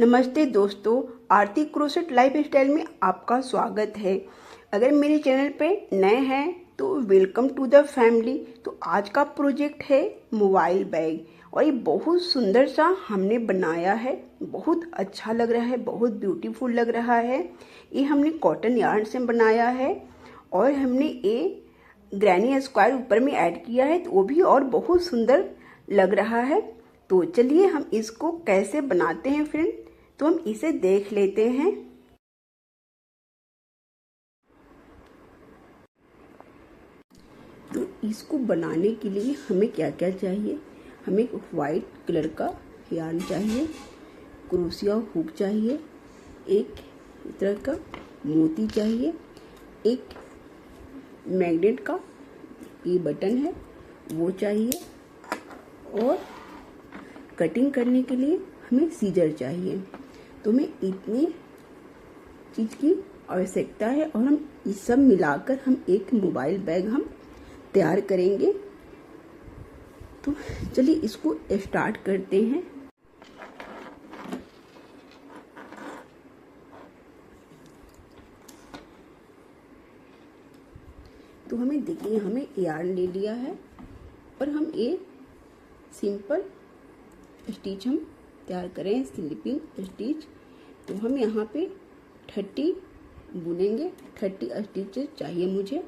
नमस्ते दोस्तों, आरती क्रोसेट life style में आपका स्वागत है। अगर मेरे चैनल पे नए हैं तो वेलकम टू द फैमिली। तो आज का प्रोजेक्ट है मोबाइल बैग और ये बहुत सुंदर सा हमने बनाया है। बहुत अच्छा लग रहा है, बहुत ब्यूटीफुल लग रहा है। ये हमने कॉटन यार्न से बनाया है और हमने ये ग्रैनी स्क्वायर ऊपर में ऐड किया है, तो वो भी और बहुत सुंदर लग रहा है। तो चलिए हम इसको कैसे बनाते हैं फ्रेंड, तो हम इसे देख लेते हैं। तो इसको बनाने के लिए हमें क्या क्या चाहिए। हमें एक वाइट कलर का यार्न चाहिए, क्रोशिया हुक चाहिए, एक इस तरह का मोती चाहिए, एक मैग्नेट का ये बटन है वो चाहिए, और कटिंग करने के लिए हमें सीजर चाहिए। तो हमें इतनी चीज़ की आवश्यकता है और हम इस सब मिलाकर हम एक मोबाइल बैग हम तैयार करेंगे। तो चलिए इसको स्टार्ट करते हैं। तो हमें देखिए, हमें यार्न ले लिया है और हम ये सिंपल स्टिच हम तैयार करें, स्लिपिंग स्टिच। तो हम यहाँ पे 30 बुनेंगे, 30 स्टिचेस चाहिए मुझे।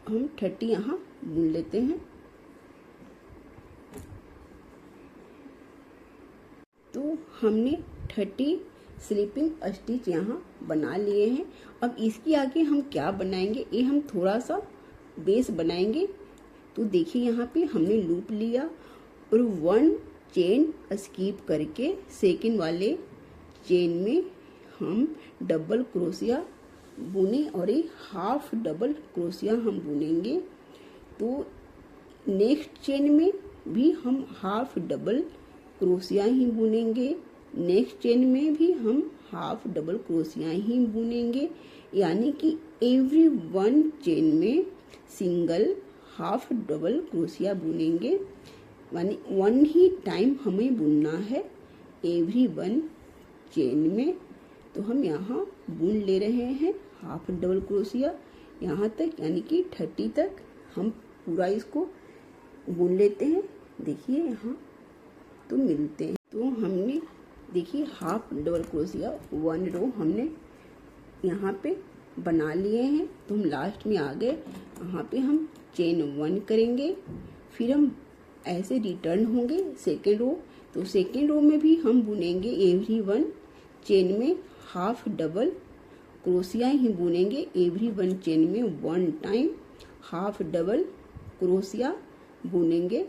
हम 30 यहाँ बुन लेते हैं। तो हमने 30 स्लिपिंग स्टिच यहाँ बना लिए हैं। अब इसके आगे हम क्या बनाएंगे, ये हम थोड़ा सा बेस बनाएंगे। तो देखिए यहाँ पे हमने लूप लिया और 1 चेन स्किप करके सेकंड वाले चेन में हम डबल क्रोशिया बुने और एक हाफ डबल क्रोशिया हम बुनेंगे। तो नेक्स्ट चेन में भी हम हाफ डबल क्रोशिया ही बुनेंगे, नेक्स्ट चेन में भी हम हाफ डबल क्रोशिया ही बुनेंगे। यानी कि एवरी 1 चेन में सिंगल हाफ डबल क्रोशिया बुनेंगे। यानी 1 ही टाइम हमें बुनना है एवरी 1 चेन में। तो हम यहाँ बुन ले रहे हैं हाफ डबल क्रोशिया यहाँ तक, यानी कि 30 तक हम पूरा इसको बुन लेते हैं। देखिए यहाँ तो मिलते हैं। तो हमने देखिए हाफ डबल क्रोशिया 1 रो हमने यहाँ पे बना लिए हैं। तो हम लास्ट में आ गए, यहाँ पे हम चेन 1 करेंगे, फिर हम ऐसे रिटर्न होंगे सेकेंड रो। तो सेकेंड रो में भी हम बुनेंगे एवरी 1 चेन में हाफ डबल क्रोशिया ही बुनेंगे। एवरी 1 चेन में 1 टाइम हाफ डबल क्रोशिया बुनेंगे।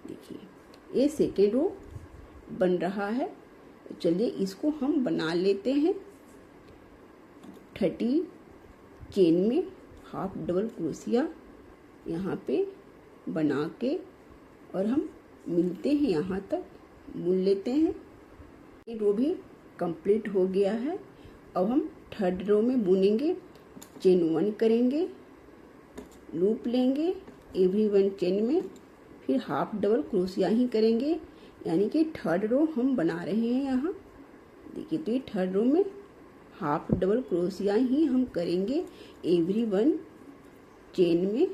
देखिए ये सेकेंड रो बन रहा है। चलिए इसको हम बना लेते हैं। 30 चेन में हाफ डबल क्रोशिया यहाँ पे बना के और हम मिलते हैं यहाँ तक बुन लेते हैं। ये रो भी कंप्लीट हो गया है। अब हम थर्ड रो में बुनेंगे, चेन 1 करेंगे, लूप लेंगे एवरी 1 चेन में, फिर हाफ डबल क्रोशिया ही करेंगे। यानी कि थर्ड रो हम बना रहे हैं यहाँ। देखिए तो ये थर्ड रो में हाफ डबल क्रोशिया ही हम करेंगे एवरी 1 चेन में।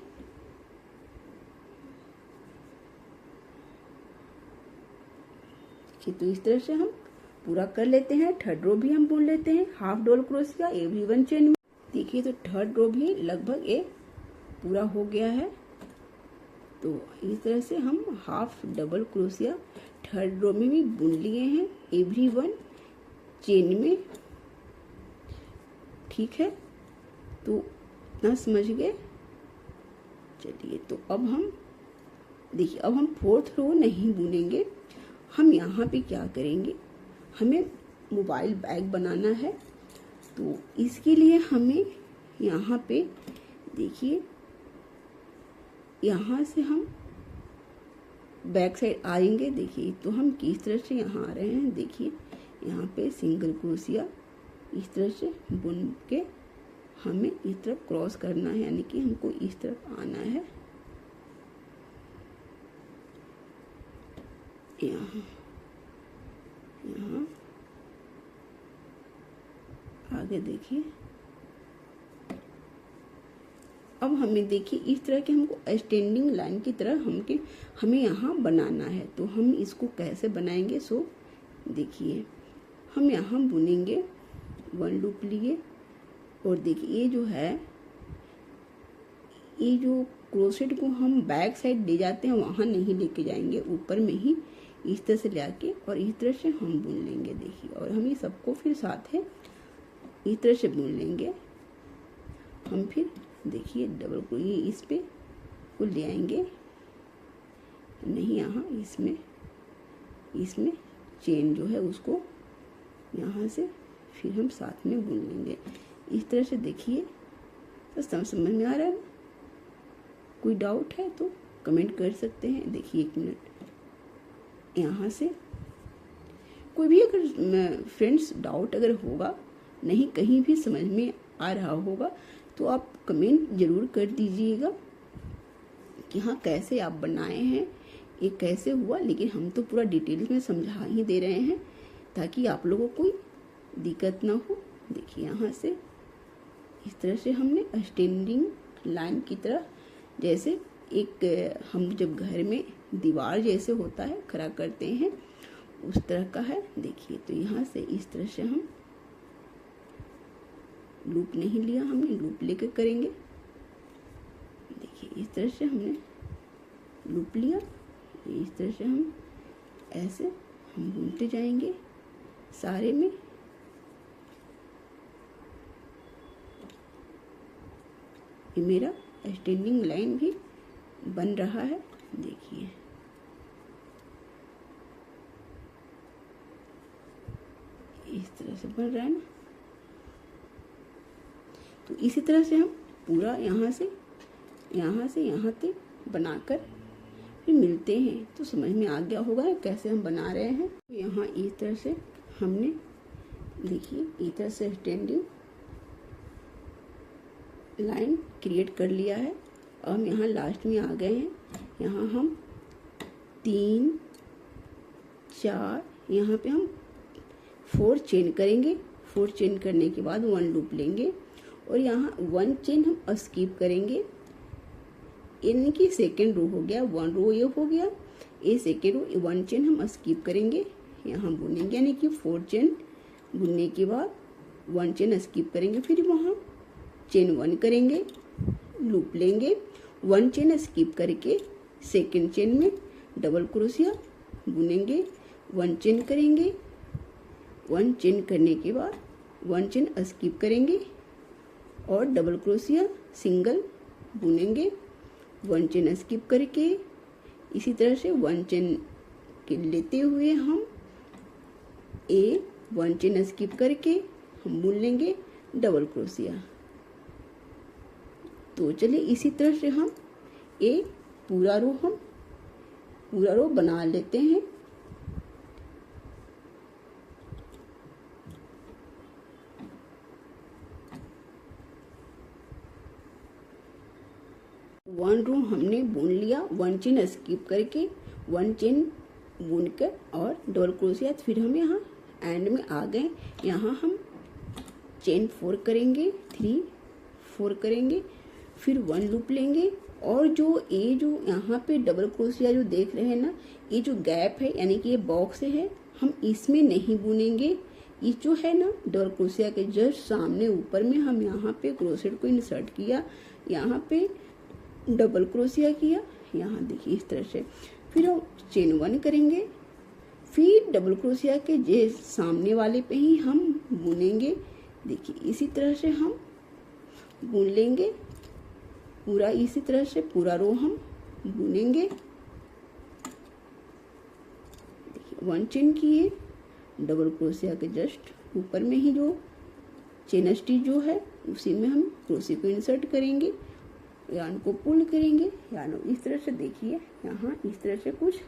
तो इस तरह से हम पूरा कर लेते हैं। थर्ड रो भी हम बुन लेते हैं half double crochet every 1 chain में। देखिए तो थर्ड रो भी लगभग ये पूरा हो गया है। तो इस तरह से हम half double crochet third row में भी बुन लिए हैं एवरी 1 चेन में। ठीक है, तो इतना समझ गए। चलिए तो अब हम देखिए, अब हम फोर्थ रो नहीं बुनेंगे। हम यहाँ पे क्या करेंगे, हमें मोबाइल बैग बनाना है। तो इसके लिए हमें यहाँ पे देखिए, यहाँ से हम बैक साइड आएंगे। देखिए तो हम किस तरह से यहाँ आ रहे हैं। देखिए यहाँ पे सिंगल क्रोशिया इस तरह से बुन के हमें इस तरफ क्रॉस करना है, यानी कि हमको इस तरफ आना है। यहाँ यहाँ आगे देखिए। अब हमें देखिए इस तरह के हमको स्टैंडिंग लाइन की तरह हमें यहाँ बनाना है। तो हम इसको कैसे बनाएंगे, सो देखिए हम यहाँ बुनेंगे, 1 लूप लिए और देखिए ये जो है, ये जो क्रोशेट को हम बैक साइड ले जाते हैं वहाँ नहीं लेके जाएंगे, ऊपर में ही इस तरह से ले आके और इस तरह से हम बुन लेंगे। देखिए और हम ये सबको फिर साथ है इस तरह से बुन लेंगे। हम फिर देखिए डबल को ये इस पे को ले आएंगे, नहीं यहाँ इसमें चेन जो है उसको यहाँ से फिर हम साथ में बुन लेंगे इस तरह से। देखिए तो समझ में आ रहा है ना? कोई डाउट है तो कमेंट कर सकते हैं। देखिए 1 मिनट, यहाँ से कोई भी अगर फ्रेंड्स डाउट अगर होगा, नहीं कहीं भी समझ में आ रहा होगा तो आप कमेंट ज़रूर कर दीजिएगा कि हाँ कैसे आप बनाए हैं, ये कैसे हुआ। लेकिन हम तो पूरा डिटेल्स में समझा ही दे रहे हैं ताकि आप लोगों को कोई दिक्कत ना हो। देखिए यहाँ से इस तरह से हमने स्टैंडिंग लाइन की तरह, जैसे एक हम जब घर में दीवार जैसे होता है खड़ा करते हैं उस तरह का है। देखिए तो यहाँ से इस तरह से हम लूप नहीं लिया, हमने लूप लेकर करेंगे। देखिए इस तरह से हमने लूप लिया, इस तरह से हम ऐसे हम बुनते जाएंगे सारे में। ये मेरा स्टैंडिंग लाइन भी बन रहा है। देखिए इस तरह से बन रहा है ना। तो इसी तरह से हम पूरा यहाँ से यहाँ तक बनाकर फिर मिलते हैं तो समझ में आ गया होगा कैसे हम बना रहे हैं। तो यहाँ इस तरह से हमने देखिए इस तरह से स्टैंडिंग लाइन क्रिएट कर लिया है। और हम यहाँ लास्ट में आ गए हैं। यहाँ हम 3 4 यहाँ पे हम 4 चेन करेंगे। 4 चेन करने के बाद 1 लूप लेंगे और यहाँ 1 चेन हम स्किप करेंगे, यानी कि सेकेंड रो हो गया, 1 रो ये हो गया, ये सेकेंड रो 1 चेन हम स्किप करेंगे, यहाँ बुनेंगे, यानी कि 4 चेन बुनने के बाद 1 चेन स्किप करेंगे, फिर वहाँ चेन 1 करेंगे, लूप लेंगे, 1 चेन स्किप करके सेकेंड चेन में डबल क्रोशिया बुनेंगे, 1 चेन करेंगे, 1 चेन करने के बाद 1 चेन स्किप करेंगे और डबल क्रोशिया सिंगल बुनेंगे, 1 चेन स्किप करके इसी तरह से 1 चेन के लेते हुए हम 1 चेन स्किप करके हम बुन लेंगे डबल क्रोशिया। तो चलिए इसी तरह से हम पूरा रो बना लेते हैं। वन रो हमने बुन लिया, 1 चेन स्किप करके 1 चेन बुनकर और डबल क्रोशिया। फिर हम यहाँ एंड में आ गए, यहाँ हम चेन 4 करेंगे, 3 4 करेंगे, फिर 1 लूप लेंगे और जो यहाँ पे डबल क्रोशिया जो देख रहे हैं ना, ये जो गैप है यानी कि ये बॉक्स है, हम इसमें नहीं बुनेंगे। ये जो है ना डबल क्रोशिया के जस्ट सामने ऊपर में हम यहाँ पे क्रोशेट को इंसर्ट किया, यहाँ पे डबल क्रोशिया किया, यहाँ देखिए इस तरह से, फिर हम चेन 1 करेंगे, फिर डबल क्रोशिया के जे सामने वाले पे ही हम बुनेंगे। देखिए इसी तरह से हम बुन लेंगे पूरा, इसी तरह से पूरा रो हम बुनेंगे। देखिए 1 चेन किए, डबल क्रोशिया के जस्ट ऊपर में ही जो चेन स्टिच जो है उसी में हम क्रोशे को इंसर्ट करेंगे, यान को पुल करेंगे, यान इस तरह से देखिए यहाँ इस तरह से कुछ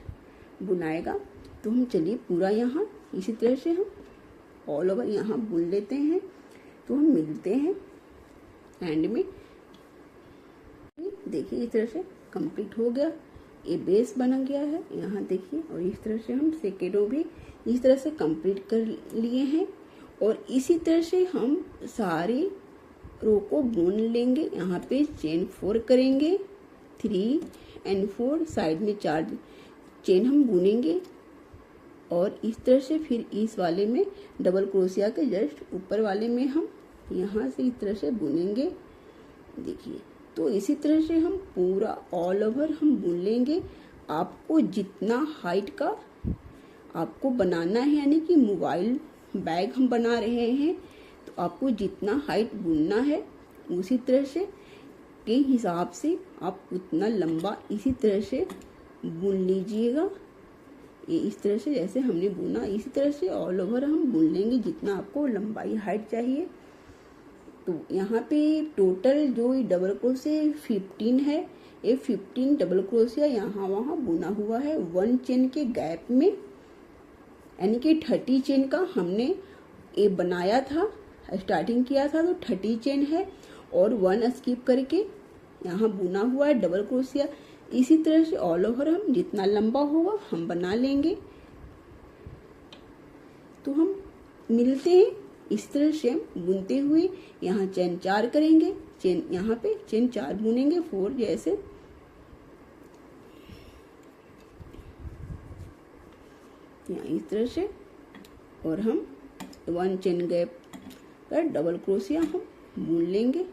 बुनाएगा। तो हम चलिए पूरा यहाँ इसी तरह से हम ऑल ओवर यहाँ बुन लेते हैं। तो हम मिलते हैं एंड में। देखिए इस तरह से कंप्लीट हो गया ये बेस बन गया है यहाँ देखिए। और इस तरह से हम सेकेंड रो भी इस तरह से कंप्लीट कर लिए हैं। और इसी तरह से हम सारे रो को बुन लेंगे। यहाँ पे चेन 4 करेंगे, 3 और 4 साइड में 4 चेन हम बुनेंगे। और इस तरह से फिर इस वाले में डबल क्रोशिया के जस्ट ऊपर वाले में हम यहाँ से इस तरह से बुनेंगे देखिए। तो इसी तरह से हम पूरा ऑल ओवर हम बुन लेंगे। आपको जितना हाइट का आपको बनाना है, यानी कि मोबाइल बैग हम बना रहे हैं, तो आपको जितना हाइट बुनना है उसी तरह से के हिसाब से आप उतना लंबा इसी तरह से बुन लीजिएगा। ये इस तरह से जैसे हमने बुना इसी तरह से ऑल ओवर हम बुन लेंगे जितना आपको लंबाई हाइट चाहिए। तो यहाँ पे टोटल जो डबल क्रोशिया 15 है, ये 15 डबल क्रोशिया यहाँ वहाँ बुना हुआ है 1 चेन के गैप में, यानी कि 30 चेन का हमने ये बनाया था, स्टार्टिंग किया था तो 30 चेन है और 1 स्किप करके यहाँ बुना हुआ है डबल क्रोशिया। इसी तरह से ऑल ओवर हम जितना लंबा होगा हम बना लेंगे। तो हम मिलते हैं इस तरह से बुनते हुए। यहाँ चेन 4 करेंगे, चेन यहाँ पे चेन 4 बुनेंगे 4 जैसे, यहाँ इस तरह से। और हम 1 चेन गैप पर डबल क्रोशिया हम बुन लेंगे,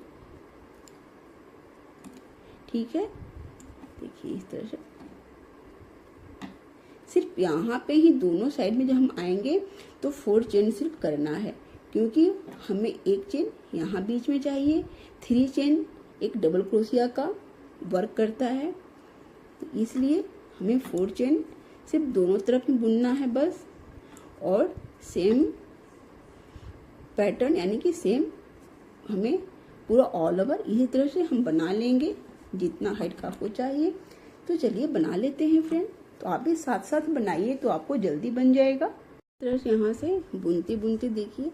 ठीक है। देखिए इस तरह से सिर्फ यहाँ पे ही दोनों साइड में जब हम आएंगे तो 4 चेन सिर्फ करना है, क्योंकि हमें 1 चेन यहाँ बीच में चाहिए। 3 चेन एक डबल क्रोशिया का वर्क करता है, तो इसलिए हमें 4 चेन सिर्फ दोनों तरफ में बुनना है बस। और सेम पैटर्न यानी कि सेम हमें पूरा ऑल ओवर इसी तरह से हम बना लेंगे जितना हाइट का आपको चाहिए। तो चलिए बना लेते हैं फ्रेंड। तो आप भी साथ साथ बनाइए तो आपको जल्दी बन जाएगा। इस तरह से यहाँ से बुनते बुनते देखिए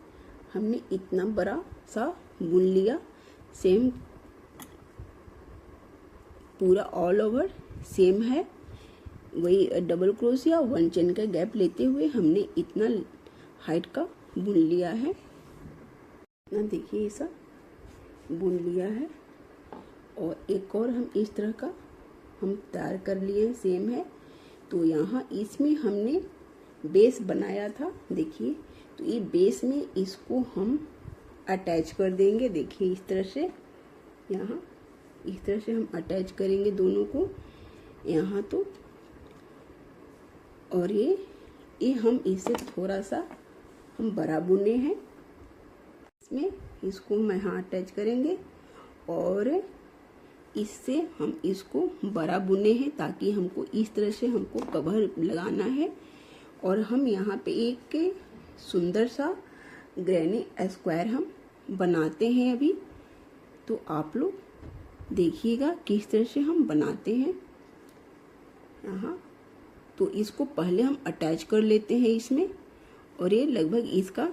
हमने इतना बड़ा सा बुन लिया। सेम पूरा ऑल ओवर सेम है, वही डबल क्रोशिया 1 चेन का गैप लेते हुए हमने इतना हाइट का बुन लिया है। इतना देखिए ऐसा बुन लिया है। और एक और हम इस तरह का हम तैयार कर लिए हैं, सेम है। तो यहाँ इसमें हमने बेस बनाया था देखिए, तो ये बेस में इसको हम अटैच कर देंगे। देखिए इस तरह से, यहाँ इस तरह से हम अटैच करेंगे दोनों को यहाँ। तो और ये हम इसे थोड़ा सा हम बड़ा बुने हैं, इसमें इसको हम यहाँ अटैच करेंगे और इससे हम इसको बड़ा बुने हैं ताकि हमको इस तरह से हमको कवर लगाना है। और हम यहाँ पे एक सुंदर सा ग्रैनी स्क्वायर हम बनाते हैं अभी। तो आप लोग देखिएगा किस तरह से हम बनाते हैं यहाँ। तो इसको पहले हम अटैच कर लेते हैं इसमें, और ये लगभग इसका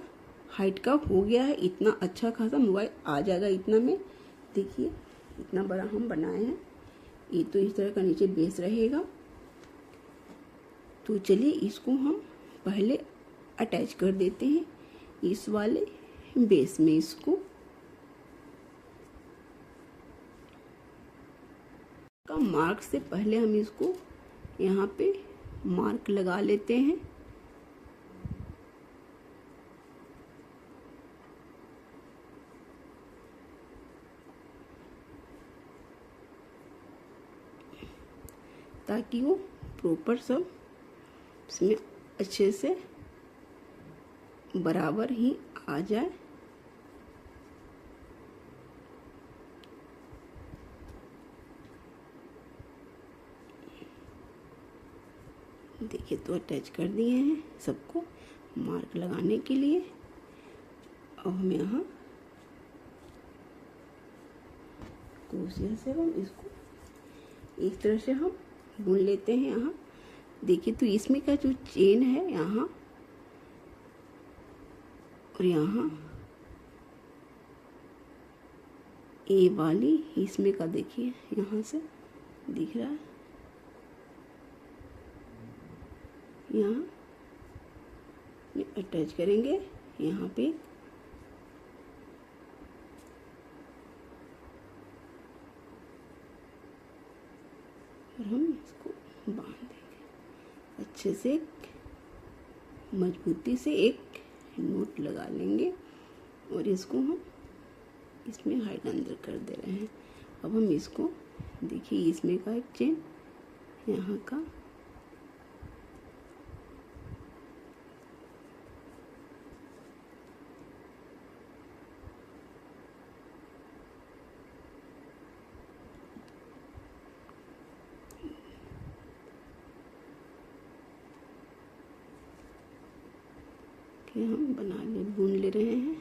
हाइट का हो गया है। इतना अच्छा खासा मोबाइल आ जाएगा इतना में। देखिए इतना बड़ा हम बनाए हैं। ये तो इस तरह का नीचे बेस रहेगा। तो चलिए इसको हम पहले अटैच कर देते हैं इस वाले बेस में। इसको का मार्क से पहले हम इसको यहाँ पे मार्क लगा लेते हैं। ताकि वो प्रॉपर सब इसमें अच्छे से बराबर ही आ जाए। देखिए तो अटैच कर दिए हैं सबको मार्क लगाने के लिए। अब हम यहाँ क्रोशिया से हम इसको इस तरह से हम बुन लेते हैं यहाँ। देखिए तो इसमें का जो चेन है यहाँ और यहाँ ये वाली इसमें का देखिए यहाँ से दिख रहा है, यहाँ अटैच करेंगे, यहाँ पे और हम इसको बांध देंगे अच्छे से, मजबूती से एक नोट लगा लेंगे और इसको हम इसमें हाइड अंदर कर दे रहे हैं। अब हम इसको देखिए, इसमें का एक चेन, यहाँ का कि हम बुन ले रहे हैं।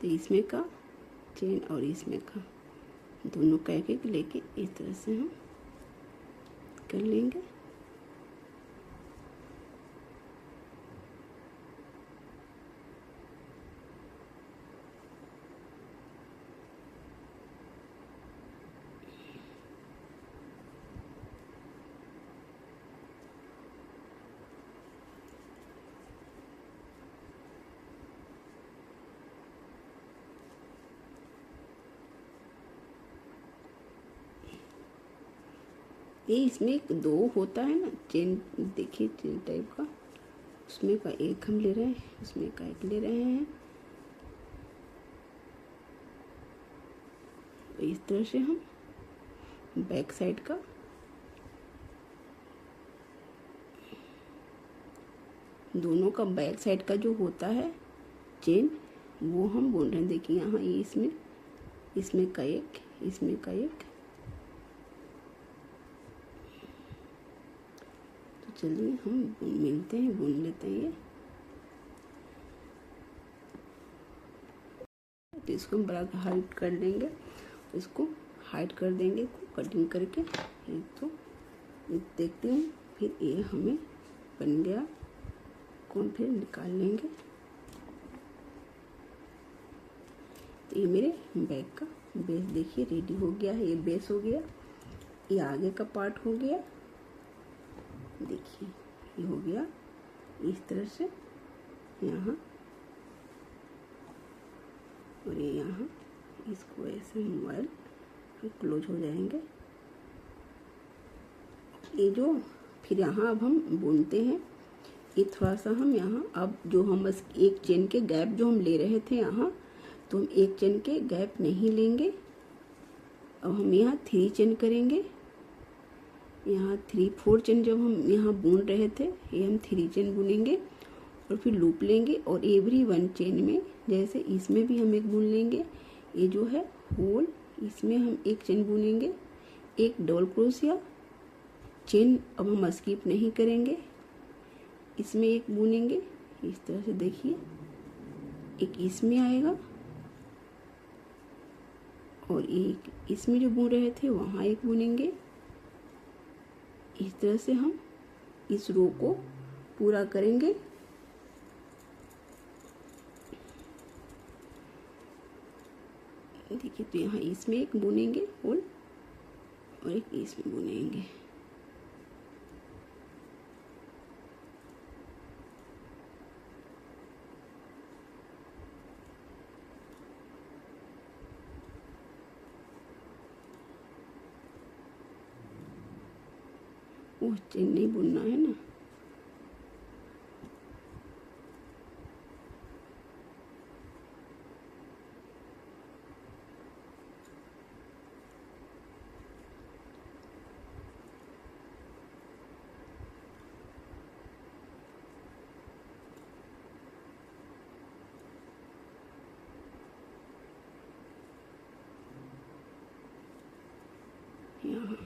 तो इसमें का चेन और इसमें का दोनों का एक लेके इस तरह से हम कर लेंगे। ये इसमें एक दो होता है ना चेन, देखिए चेन टाइप का, उसमें का एक हम ले रहे हैं, उसमें का एक ले रहे हैं। तो इस तरह से हम बैक साइड का दोनों का बैक साइड का जो होता है चेन, वो हम बुन रहे हैं। देखिए यहाँ ये इसमें का एक, इसमें का एक। चलिए हम मिलते हैं, बुन लेते हैं ये। तो इसको हम बड़ा हाइट कर देंगे, इसको हाइट कर देंगे कटिंग करके। ये तो देखते हैं, फिर ये हमें बन गया, कौन फिर निकाल लेंगे। तो ये मेरे बैक का बेस देखिए रेडी हो गया है। ये बेस हो गया, ये आगे का पार्ट हो गया, देखिए ये हो गया इस तरह से यहाँ, और ये यहाँ इसको ऐसे मोबाइल क्लोज हो जाएंगे। ये जो फिर यहाँ अब हम बुनते हैं, ये थोड़ा सा हम यहाँ अब जो हम बस एक चेन के गैप जो हम ले रहे थे यहाँ, तो हम एक चेन के गैप नहीं लेंगे। अब हम यहाँ 3 चेन करेंगे। यहाँ 3-4 चेन जब हम यहाँ बुन रहे थे, ये हम 3 चेन बुनेंगे और फिर लूप लेंगे, और एवरी 1 चेन में जैसे इसमें भी हम एक बुन लेंगे। ये जो है होल, इसमें हम एक चेन बुनेंगे, एक डबल क्रोशिया चेन अब हम स्किप नहीं करेंगे, इसमें एक बुनेंगे इस तरह से। देखिए एक इसमें आएगा और एक इसमें जो बुन रहे थे वहाँ एक बुनेंगे। इस तरह से हम इस रो को पूरा करेंगे। देखिए तो यहाँ इसमें एक बुनेंगे होल और एक इसमें बुनेंगे। वो चेन नहीं बुनना है ना। यहाँ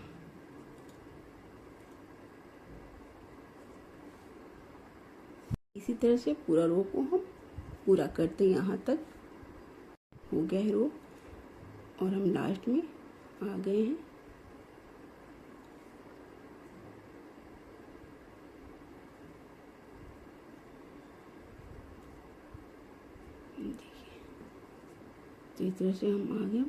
इसी तरह से पूरा रो को हम पूरा करते हैं। यहाँ तक हो गया है रो और हम लास्ट में आ गए हैं। देखिए तो इस तरह से हम आ गए।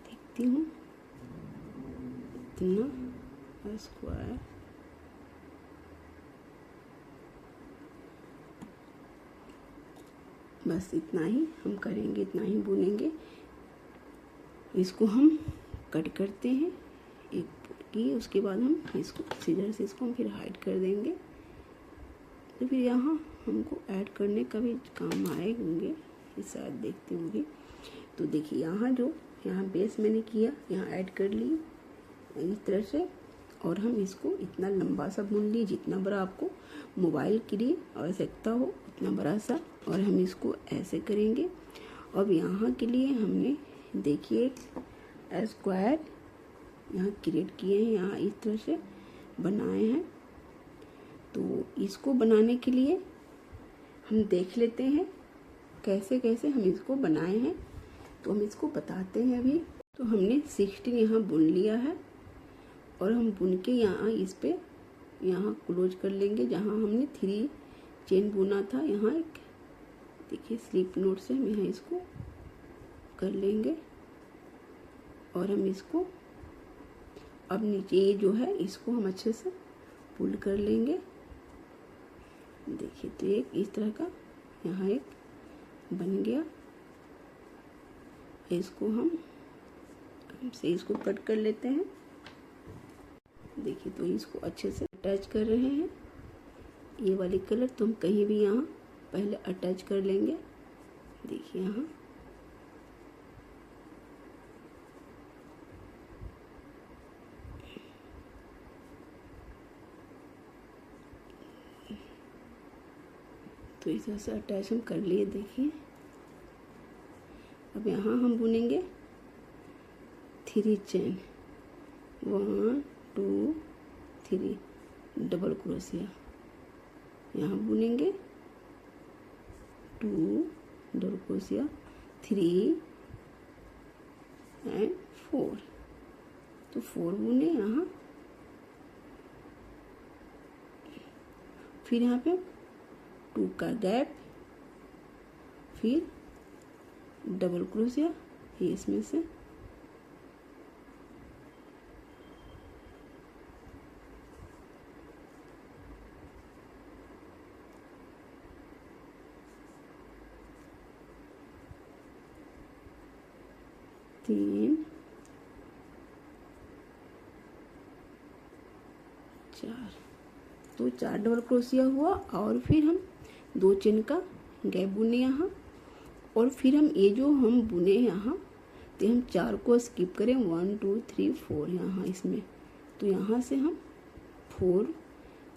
देखती हूँ इतना स्क्वायर बस इतना ही हम करेंगे, इतना ही बुनेंगे। इसको हम कट करते हैं एक की, उसके बाद हम इसको सीजर से इसको हम फिर हाइड कर देंगे। तो फिर यहाँ हमको ऐड करने का भी काम आएंगे, इस शायद देखते होंगे। तो देखिए यहाँ बेस मैंने किया, यहाँ ऐड कर ली इस तरह से, और हम इसको इतना लंबा सा बुन ली जितना बड़ा आपको मोबाइल के लिए आवश्यकता हो उतना बड़ा सा, और हम इसको ऐसे करेंगे। अब यहाँ के लिए हमने देखिए स्क्वायर यहाँ क्रिएट किए हैं, यहाँ इस तरह से बनाए हैं। तो इसको बनाने के लिए हम देख लेते हैं कैसे कैसे हम इसको बनाए हैं, तो हम इसको बताते हैं अभी। तो हमने 16 यहाँ बुन लिया है और हम बुन के यहाँ इस पे यहाँ क्लोज कर लेंगे। जहाँ हमने 3 चेन बुना था, यहाँ एक देखिए स्लिप नोट से हम यहाँ इसको कर लेंगे और हम इसको अब नीचे ये जो है इसको हम अच्छे से पुल कर लेंगे। देखिए तो एक इस तरह का यहाँ एक बन गया। इसको हम से इसको कट कर लेते हैं। देखिए तो इसको अच्छे से अटैच कर रहे हैं। ये वाली कलर तो हम कहीं भी यहाँ पहले अटैच कर लेंगे। देखिए यहाँ तो इस तरह से अटैच हम कर लिए। देखिए अब यहाँ हम बुनेंगे 3 चेन, 1 2 3 डबल क्रोशिया, यहाँ बुनेंगे 2 डबल क्रोशिया 3 एंड 4। तो 4 बुने यहाँ, फिर यहाँ पे 2 का गैप, फिर डबल क्रोशिया ये इसमें से, तीन 4, तो 4 डबल क्रोशिया हुआ। और फिर हम 2 चेन का गैप बुने यहाँ, और फिर हम ये जो हम बुने यहाँ तो हम 4 को स्किप करें, 1 2 3 4 यहाँ इसमें। तो यहाँ से हम 4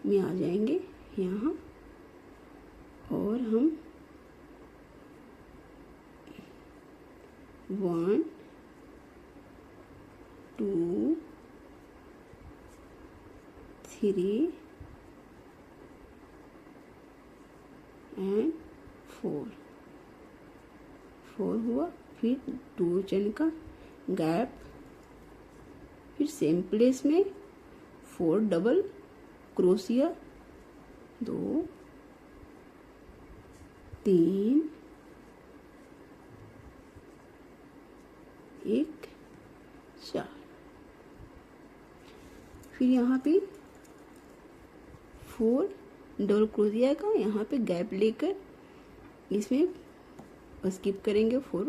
में आ जाएंगे यहाँ, और हम 1 2 3 एंड 4 हुआ। फिर 2 चेन का गैप, फिर सेम प्लेस में 4 डबल क्रोशिया, 2 3 1 4। फिर यहाँ पे 4 डबल क्रोशिया का यहाँ पे गैप लेकर इसमें स्किप करेंगे 4,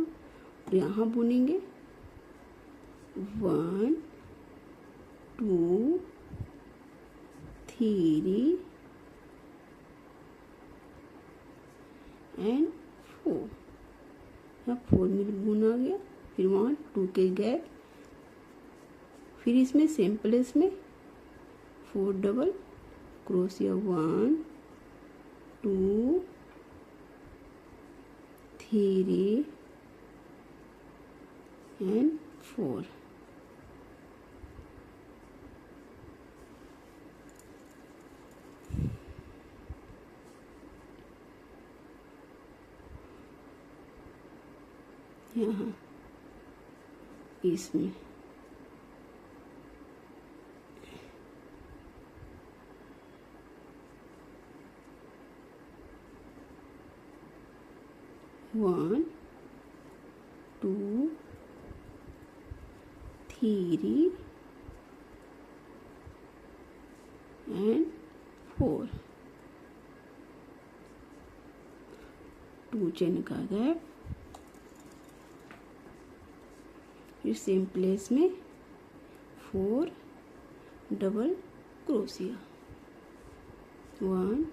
और यहाँ बुनेंगे 1 2 3 एंड 4। यहाँ 4 में बुना गया, फिर वहाँ 2 के गैप, फिर इसमें सेम प्लेस में 4 डबल क्रोशिया, 1 2 3 एंड 4। यहाँ इसमें one two three and four, 2 chain का गैप, फिर सेम प्लेस में 4 डबल क्रोशिया, 1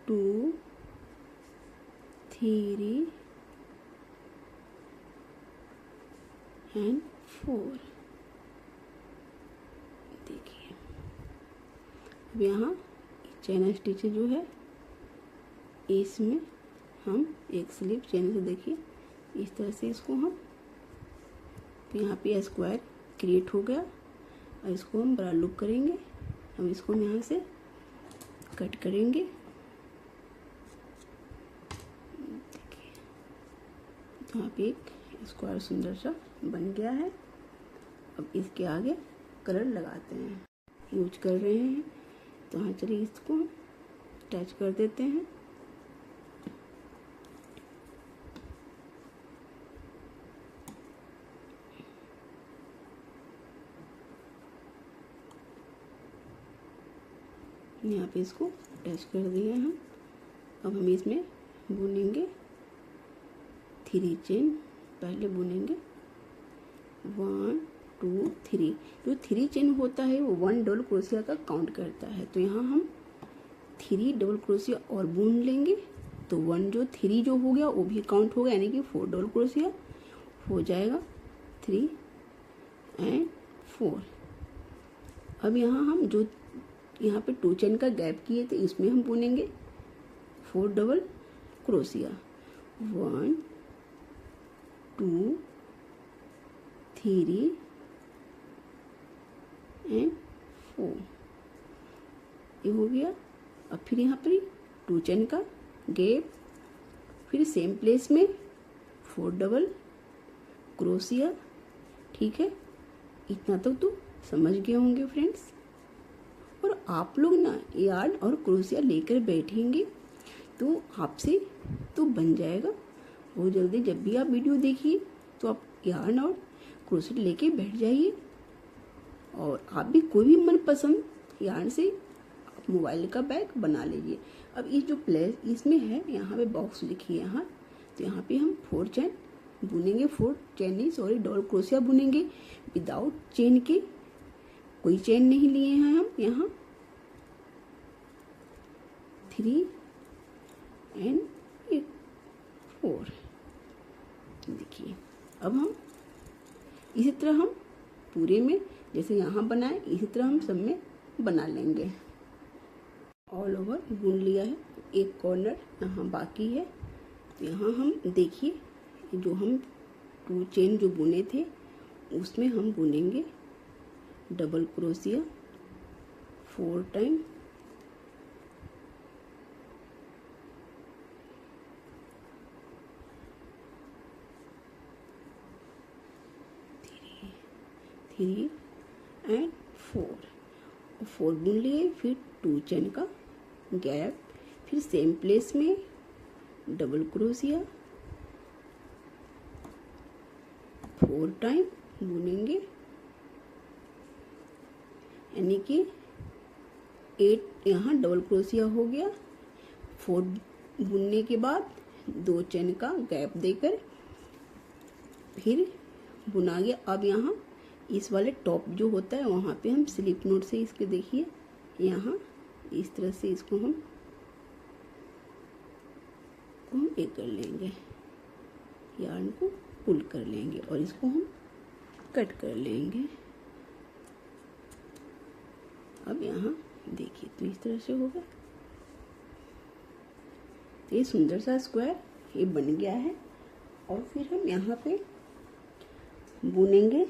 2 3 एंड 4। देखिए अब यहाँ चैन स्टिच जो है इसमें हम एक स्लिप चेन से, देखिए इस तरह से इसको हम, तो यहाँ पे स्क्वायर क्रिएट हो गया और इसको हम बड़ा लूप करेंगे। हम इसको यहाँ से कट करेंगे। देखिए तो यहाँ पे एक स्क्वायर सुंदर सा बन गया है। अब इसके आगे कलर लगाते हैं, यूज कर रहे हैं, तो हाँ चलिए इसको अटैच कर देते हैं। यहाँ पे इसको अटैच कर दिए हम। अब हम इसमें बुनेंगे 3 चेन, पहले बुनेंगे 1 2 3। जो 3 चेन होता है वो 1 डबल क्रोशिया का काउंट करता है, तो यहाँ हम 3 डबल क्रोशिया और बुन लेंगे, तो 1 जो 3 जो हो गया वो भी काउंट होगा, यानी कि 4 डबल क्रोशिया हो जाएगा, 3 एंड 4। अब यहाँ हम जो यहाँ पे 2 चेन का गैप किए थे इसमें हम बुनेंगे 4 डबल क्रोशिया, 1 2 3 एंड 4, ये हो गया। अब फिर यहाँ पर 2 चेन का गैप, फिर सेम प्लेस में 4 डबल क्रोशिया। ठीक है, इतना तक तो समझ गए होंगे फ्रेंड्स। और आप लोग ना यार्न और क्रोशिया लेकर बैठेंगे तो आपसे तो बन जाएगा बहुत जल्दी। जब भी आप वीडियो देखिए तो आप यार्न और क्रोशिया लेके बैठ जाइए, और आप भी कोई भी मनपसंद यार्न से आप मोबाइल का बैग बना लीजिए। अब इस जो प्लेस इसमें है, यहाँ पे बॉक्स लिखी है यहाँ, तो यहाँ पे हम 4 चेन बुनेंगे, 4 चेन नहीं सॉरी डबल क्रोशिया बुनेंगे विदाउट चेन के। कोई चेन नहीं लिए हैं हम यहाँ, 3 एंड 4। देखिए अब हम इसी तरह हम पूरे में जैसे यहाँ बनाए इसी तरह हम सब में बना लेंगे। ऑल ओवर बुन लिया है, एक कॉर्नर यहाँ बाकी है, तो यहाँ हम देखिए जो हम 2 चेन जो बुने थे उसमें हम बुनेंगे double crochet 4 time, three and 4 बुन लिए, फिर 2 चेन का गैप, फिर सेम प्लेस में डबल क्रोशिया 4 टाइम बुनेंगे, यानी कि 8 यहाँ डबल क्रोशिया हो गया। 4 बुनने के बाद 2 चेन का गैप देकर फिर बुना गया। अब यहाँ इस वाले टॉप जो होता है वहाँ पे हम स्लिप नोट से इसके देखिए यहाँ इस तरह से इसको हम एक कर लेंगे, यार्न को पुल कर लेंगे और इसको हम कट कर लेंगे। अब यहाँ देखिए तो इस तरह से होगा, ये सुंदर सा स्क्वायर ये बन गया है। और फिर हम यहाँ पे बुनेंगे,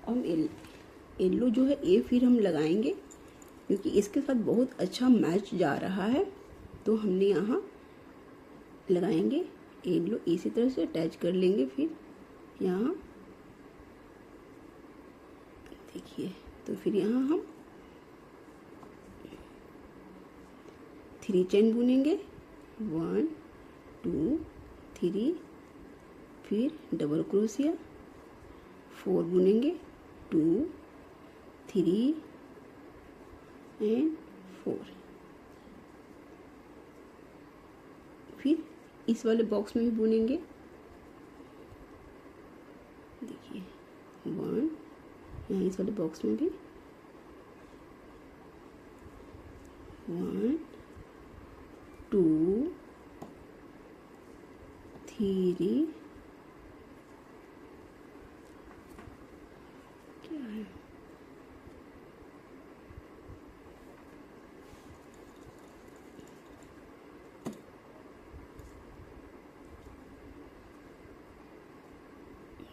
हम येलो जो है ये फिर हम लगाएंगे क्योंकि इसके साथ बहुत अच्छा मैच जा रहा है, तो हमने यहाँ लगाएंगे, एक लो इसी तरह से अटैच कर लेंगे। फिर यहाँ देखिए, तो फिर यहाँ हम 3 चेन बुनेंगे, 1 2 3, फिर डबल क्रोशिया 4 बुनेंगे, 2 3 एंड 4। फिर इस वाले बॉक्स में भी बुनेंगे, देखिए 1, यहाँ इस वाले बॉक्स में भी 1 2 3, क्या है,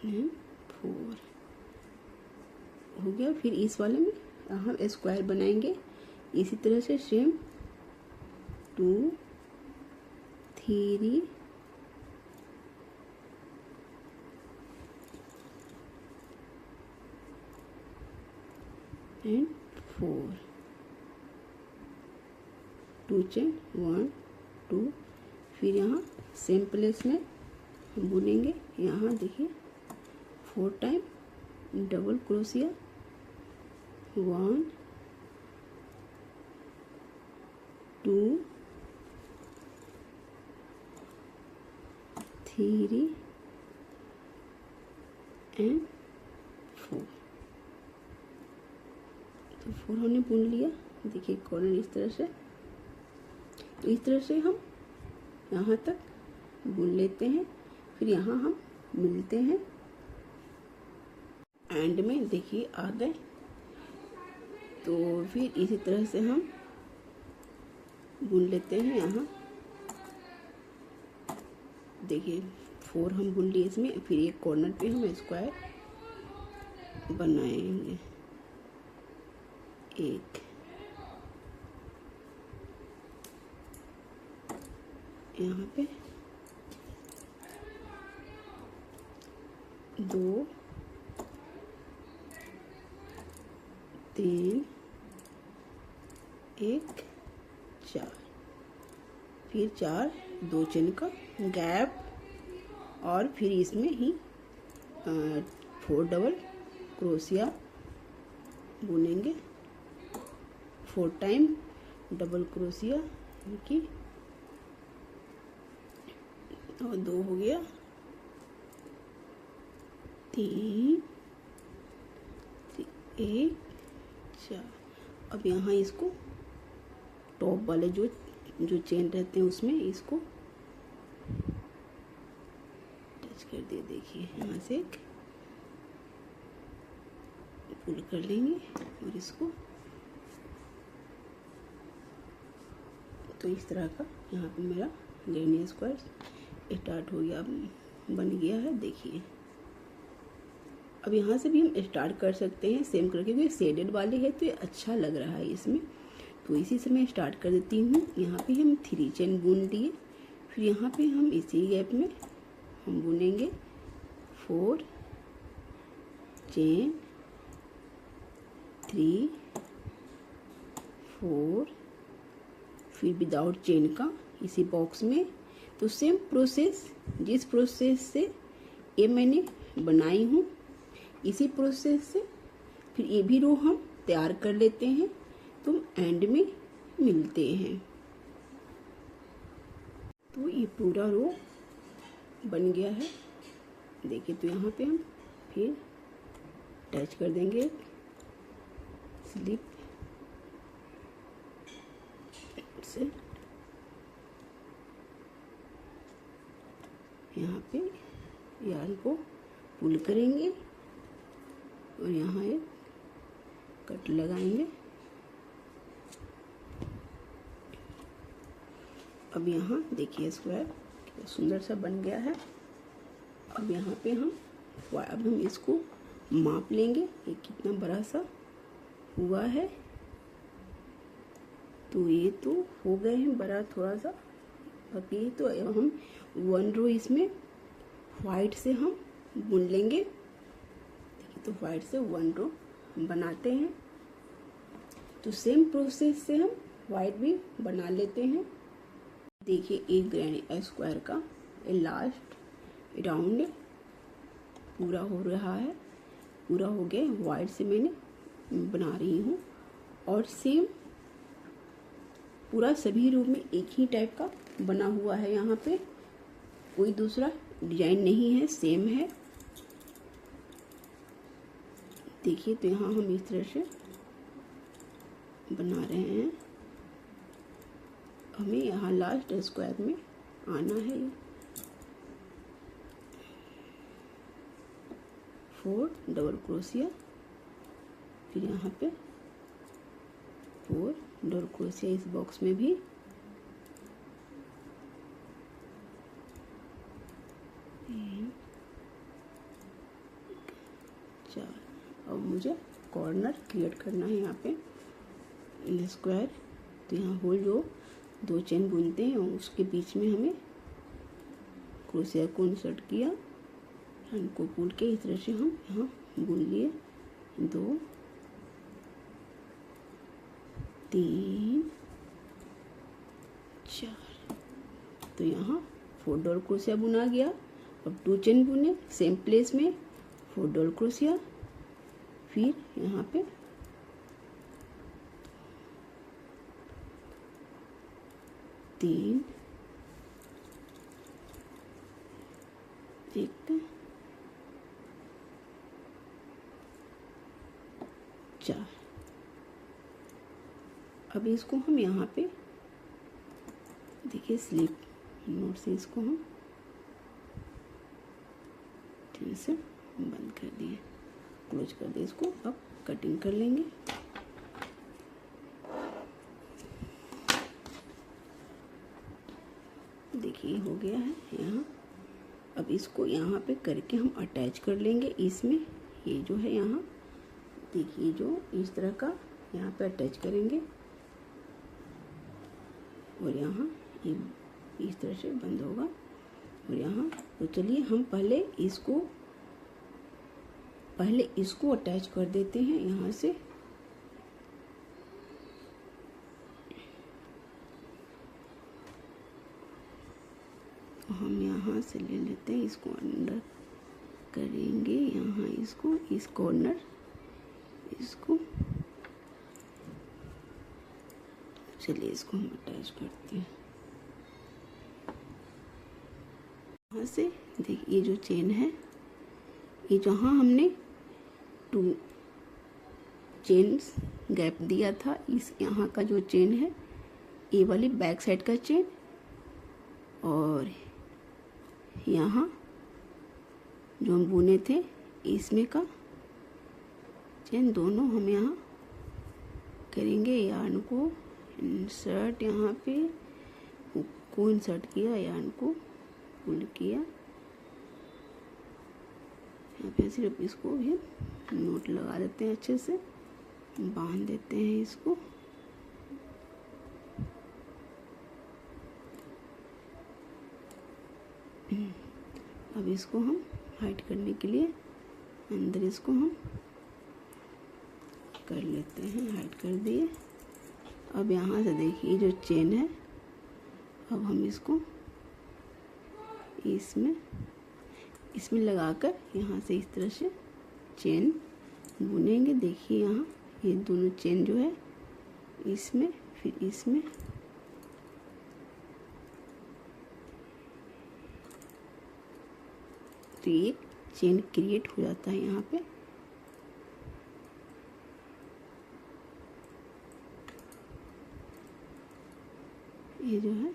एंड 4 हो गया। फिर इस वाले में हम स्क्वायर बनाएंगे इसी तरह से सेम, 2 3 एंड 4, 2 चेन 1 2। फिर यहाँ सेम प्लेस में हम बुनेंगे, यहाँ देखिए 4 टाइम डबल क्रोशिया, 1 2 3 एंड 4। तो 4 हमने बुन लिया, देखिए कॉर्नर इस तरह से। तो इस तरह से हम यहाँ तक बुन लेते हैं, फिर यहाँ हम मिलते हैं एंड में, देखिए आ गए। तो फिर इसी तरह से हम बुन लेते हैं, यहाँ देखिए 4 हम बुन लिए इसमें। फिर एक कॉर्नर पे हम स्क्वायर बनाएंगे, एक यहाँ पे 2 3 1 4, फिर 4 2 चेन का गैप, और फिर इसमें ही 4 डबल क्रोशिया बुनेंगे, 4 टाइम डबल क्रोशिया की, और 2 हो गया, 3 1 4। अब यहाँ इसको टॉप वाले जो चेन रहते हैं उसमें इसको टच कर दिए, देखिए यहाँ से एक पुल कर लेंगे और इसको, तो इस तरह का यहाँ पे मेरा लेनियर स्क्वायर स्टार्ट हो गया, बन गया है। देखिए अब यहाँ से भी हम स्टार्ट कर सकते हैं सेम करके, क्योंकि शेडेड वाले है तो ये अच्छा लग रहा है इसमें। तो इसी से मैं स्टार्ट कर देती हूँ। यहाँ पे हम 3 चेन बुन दिए, फिर यहाँ पे हम इसी गैप में हम बुनेंगे 4 चेन, 3 4, फिर विदाउट चेन का इसी बॉक्स में। तो सेम प्रोसेस, जिस प्रोसेस से ये मैंने बनाई हूँ इसी प्रोसेस से फिर ये भी रो हम तैयार कर लेते हैं, तो एंड में मिलते हैं। तो ये पूरा रो बन गया है, देखिए। तो यहाँ पे हम फिर अटैच कर देंगे स्लिप से, यहाँ पे यार्न को पुल करेंगे और यहाँ एक कट लगाएंगे। अब यहाँ देखिए स्क्वायर कितना सुंदर सा बन गया है। अब यहाँ पे हम इसको माप लेंगे, ये कितना बड़ा सा हुआ है। तो ये तो हो गए हैं बड़ा, थोड़ा सा बाकी तो हम 1 रो इसमें वाइट से हम बुन लेंगे। देखिए तो वाइट से 1 रो बनाते हैं। तो सेम प्रोसेस से हम वाइट भी बना लेते हैं। देखिए एक ग्रैनी स्क्वायर का लास्ट राउंड पूरा हो रहा है, पूरा हो गया। वाइट से मैंने बना रही हूँ और सेम पूरा सभी रो में एक ही टाइप का बना हुआ है। यहाँ पे कोई दूसरा डिजाइन नहीं है, सेम है। देखिए तो यहाँ हम इस तरह से बना रहे हैं। हमें यहाँ लास्ट स्क्वायर में आना है। 4 डबल क्रोशिया, फिर यहाँ पे 4 डबल क्रोशिया इस बॉक्स में भी, चार। अब मुझे कॉर्नर क्रिएट करना है यहाँ पे इन स्क्वायर। तो यहाँ होल जो 2 चेन बुनते हैं उसके बीच में हमें क्रोशिया को इंसर्ट किया, इनको पुल के इस तरह से हम यहाँ बुन लिए। 2 3 4। तो यहाँ 4 डबल क्रोशिया बुना गया। अब 2 चेन बुने सेम प्लेस में, 4 डबल क्रोशिया, फिर यहाँ पे 3 1 4। अब इसको हम यहाँ पे देखिए स्लिप नोट से इसको हम ठीक से बंद कर दिए, क्लोज कर दिए इसको। अब कटिंग कर लेंगे। देखिए हो गया है यहाँ। अब इसको यहाँ पे करके हम अटैच कर लेंगे इसमें। ये जो है यहाँ देखिए जो इस तरह का यहाँ पे अटैच करेंगे और यहाँ ये इस तरह से बंद होगा। और यहाँ तो चलिए हम पहले इसको अटैच कर देते हैं यहाँ से। हम यहाँ से ले लेते हैं, इसको अंदर करेंगे यहाँ, इसको इस कॉर्नर इसको। चलिए इसको हम अटैच करते हैं यहाँ से। देखिए ये जो चेन है, ये जहाँ हमने 2 चेन्स गैप दिया था, इस यहाँ का जो चेन है ये वाली बैक साइड का चेन, और यहाँ जो हम बुने थे इसमें का चेन, दोनों हम यहाँ करेंगे। यार्न को इंसर्ट, यहाँ पे को इंसर्ट किया, यार्न को पुल किया, यहाँ पे सिर्फ इसको भी नोट लगा देते हैं, अच्छे से बांध देते हैं इसको। अब इसको हम हाइड करने के लिए अंदर इसको हम कर लेते हैं, हाइड कर दिए। अब यहाँ से देखिए जो चेन है, अब हम इसको इसमें लगाकर यहाँ से इस तरह से चेन बुनेंगे। देखिए यहाँ ये दोनों चेन जो है इसमें, फिर इसमें, तो ये चेन क्रिएट हो जाता है यहाँ पे। ये जो है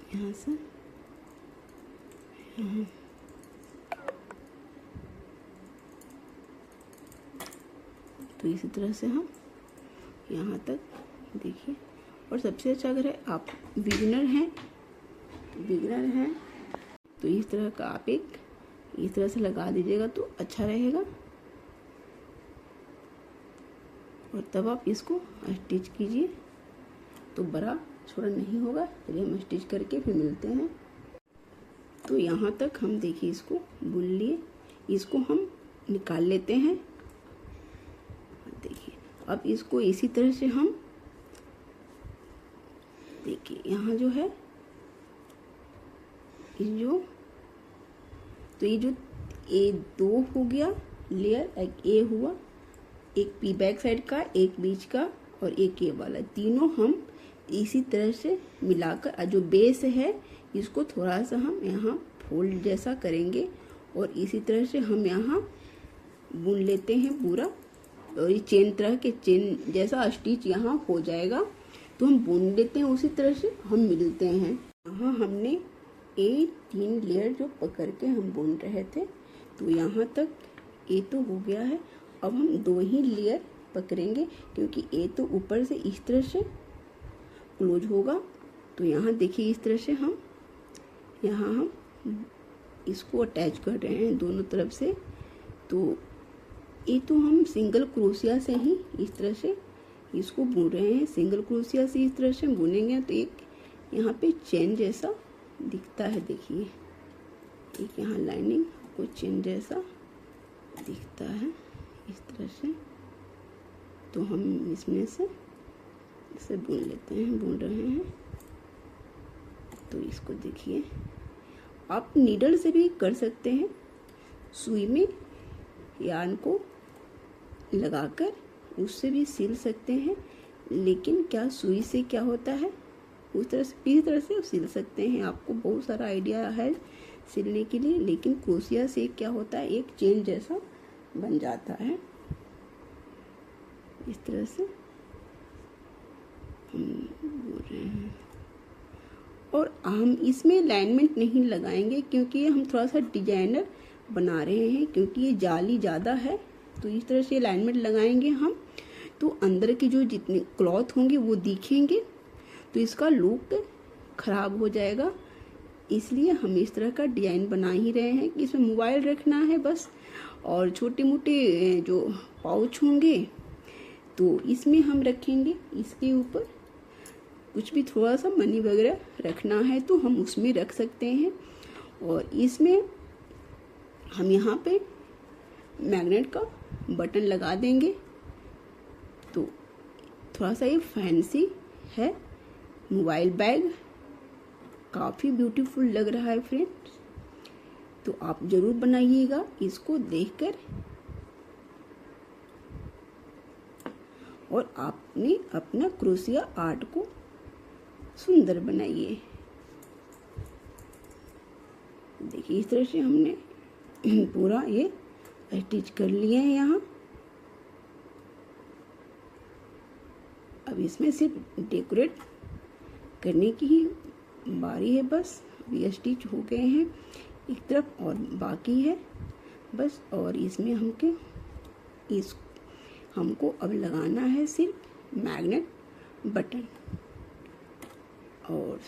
यहाँ से यहाँ तो इसी तरह से हम यहाँ तक देखिए। और सबसे अच्छा अगर है आप बिगिनर हैं तो इस तरह का आप इस तरह से लगा दीजिएगा तो अच्छा रहेगा। और तब आप इसको स्टिच कीजिए तो बड़ा छोटा नहीं होगा। चलिए हम स्टिच करके फिर मिलते हैं। तो यहाँ तक हम देखिए इसको बुन लिए, इसको हम निकाल लेते हैं। देखिए अब इसको इसी तरह से हम देखिए यहाँ जो है ये दो हो गया लेयर, एक ए हुआ, एक पी बैक साइड का, एक बीच का और एक ये वाला, तीनों हम इसी तरह से मिलाकर जो बेस है इसको थोड़ा सा हम यहाँ फोल्ड जैसा करेंगे और इसी तरह से हम यहाँ बुन लेते हैं पूरा। और ये चेन तरह के चेन जैसा स्टिच यहाँ हो जाएगा तो हम बुन लेते हैं, उसी तरह से हम मिलते हैं। यहाँ हमने ये 3 लेयर जो पकड़ के हम बुन रहे थे तो यहाँ तक ये तो हो गया है। अब हम 2 ही लेयर पकड़ेंगे क्योंकि ये तो ऊपर से इस तरह से क्लोज होगा। तो यहाँ देखिए इस तरह से हम इसको अटैच कर रहे हैं दोनों तरफ से। तो ये तो हम सिंगल क्रोशिया से ही इस तरह से इसको बुन रहे हैं। सिंगल क्रोशिया से इस तरह से बुनेंगे तो एक यहाँ पे चेन जैसा दिखता है। देखिए एक यहाँ लाइनिंग को चेन जैसा दिखता है इस तरह से। तो हम इसमें से इसे बुन लेते हैं, बुन रहे हैं। तो इसको देखिए आप नीडल से भी कर सकते हैं, सुई में यार्न को लगाकर उससे भी सिल सकते हैं। लेकिन क्या सुई से क्या होता है उस तरह से इसी तरह से सिल सकते हैं। आपको बहुत सारा आइडिया है सिलने के लिए, लेकिन क्रोशिया से क्या होता है एक चेन जैसा बन जाता है। इस तरह से हम बोल रहे हैं। और हम इसमें अलाइनमेंट नहीं लगाएंगे क्योंकि हम थोड़ा सा डिजाइनर बना रहे हैं, क्योंकि ये जाली ज़्यादा है। तो इस तरह से अलाइनमेंट लगाएंगे हम तो अंदर की जो जितने क्लॉथ होंगे वो दिखेंगे तो इसका लुक खराब हो जाएगा। इसलिए हम इस तरह का डिजाइन बना ही रहे हैं कि इसमें मोबाइल रखना है बस, और छोटे मोटे जो पाउच होंगे तो इसमें हम रखेंगे। इसके ऊपर कुछ भी थोड़ा सा मनी वगैरह रखना है तो हम उसमें रख सकते हैं। और इसमें हम यहाँ पे मैग्नेट का बटन लगा देंगे तो थोड़ा सा ये फैंसी है। मोबाइल बैग काफ़ी ब्यूटीफुल लग रहा है फ्रेंड्स। तो आप ज़रूर बनाइएगा इसको देखकर और आपने अपना क्रोशिया आर्ट को सुंदर बनाइए। देखिए इस तरह से हमने पूरा ये स्टिच कर लिए हैं यहाँ। अब इसमें सिर्फ डेकोरेट करने की ही बारी है बस। अभी स्टिच हो गए हैं एक तरफ और बाकी है बस। और इसमें हमको अब लगाना है सिर्फ मैग्नेट बटन। और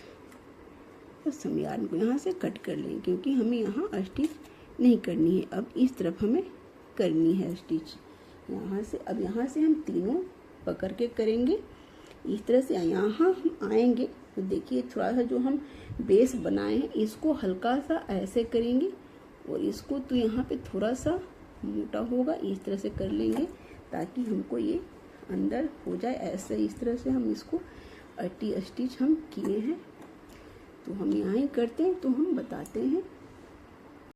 बस हम यार्न को यहाँ से कट कर लेंगे क्योंकि हमें यहाँ स्टिच नहीं करनी है। अब इस तरफ हमें करनी है स्टिच यहाँ से। अब यहाँ से हम तीनों पकड़ के करेंगे इस तरह से। यहाँ हम आएंगे तो देखिए थोड़ा सा जो हम बेस बनाए हैं इसको हल्का सा ऐसे करेंगे और इसको तो यहाँ पे थोड़ा सा मोटा होगा, इस तरह से कर लेंगे ताकि हमको ये अंदर हो जाए। ऐसे इस तरह से हम इसको स्टिच हम किए हैं। तो हम यहाँ ही करते हैं तो हम बताते हैं।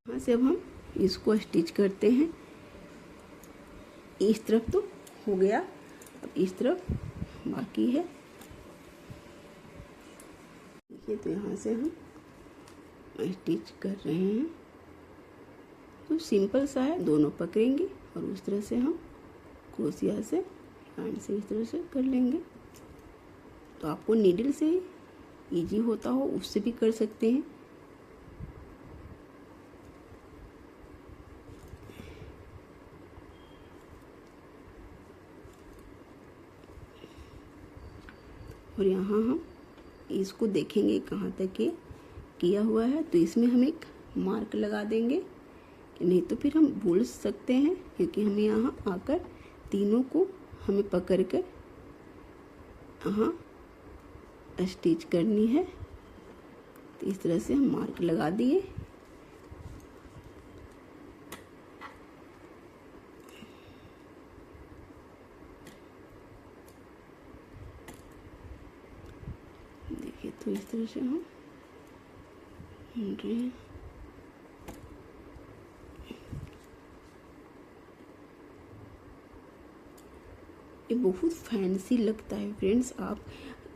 यहाँ से अब हम इसको स्टिच करते हैं। इस तरफ तो हो गया, अब इस तरफ बाकी है। देखिए तो यहाँ से हम स्टिच कर रहे हैं। तो सिंपल सा है, दोनों पकड़ेंगे और उस तरह से हम क्रोशिया से हैंड से इस तरह से कर लेंगे। तो आपको नीडल से इजी होता हो उससे भी कर सकते हैं। और यहाँ हम इसको देखेंगे कहाँ तक ये किया हुआ है, तो इसमें हम एक मार्क लगा देंगे, नहीं तो फिर हम भूल सकते हैं, क्योंकि हमें यहाँ आकर तीनों को हमें पकड़ कर यहाँ स्टिच करनी है। तो इस तरह से हम मार्क लगा दिए। देखिए, तो इस तरह से हम रहे हैं। ये बहुत फैंसी लगता है फ्रेंड्स। आप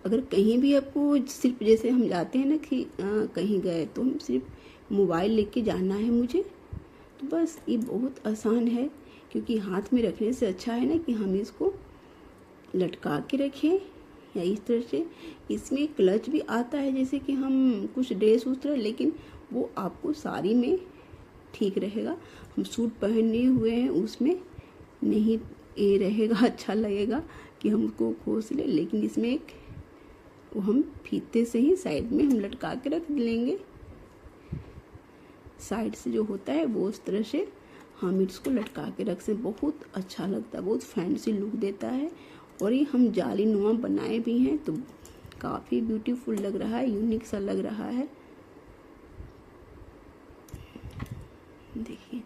अगर कहीं भी आपको सिर्फ जैसे हम जाते हैं ना कि कहीं गए तो हम सिर्फ मोबाइल लेके जाना है मुझे, तो बस ये बहुत आसान है, क्योंकि हाथ में रखने से अच्छा है ना कि हम इसको लटका के रखें या इस तरह से। इसमें क्लच भी आता है, जैसे कि हम कुछ ड्रेस उस तरह, लेकिन वो आपको साड़ी में ठीक रहेगा। हम सूट पहने हुए हैं उसमें नहीं ये रहेगा, अच्छा लगेगा कि हम उसको खोस लें, लेकिन इसमें एक वो हम फीते से ही साइड में हम लटका के रख लेंगे। साइड से जो होता है वो उस तरह से हम इसको लटका के रख से बहुत अच्छा लगता है, बहुत फैंसी लुक देता है। और ये हम जाली नुमा बनाए भी हैं, तो काफ़ी ब्यूटीफुल लग रहा है, यूनिक सा लग रहा है। देखिए,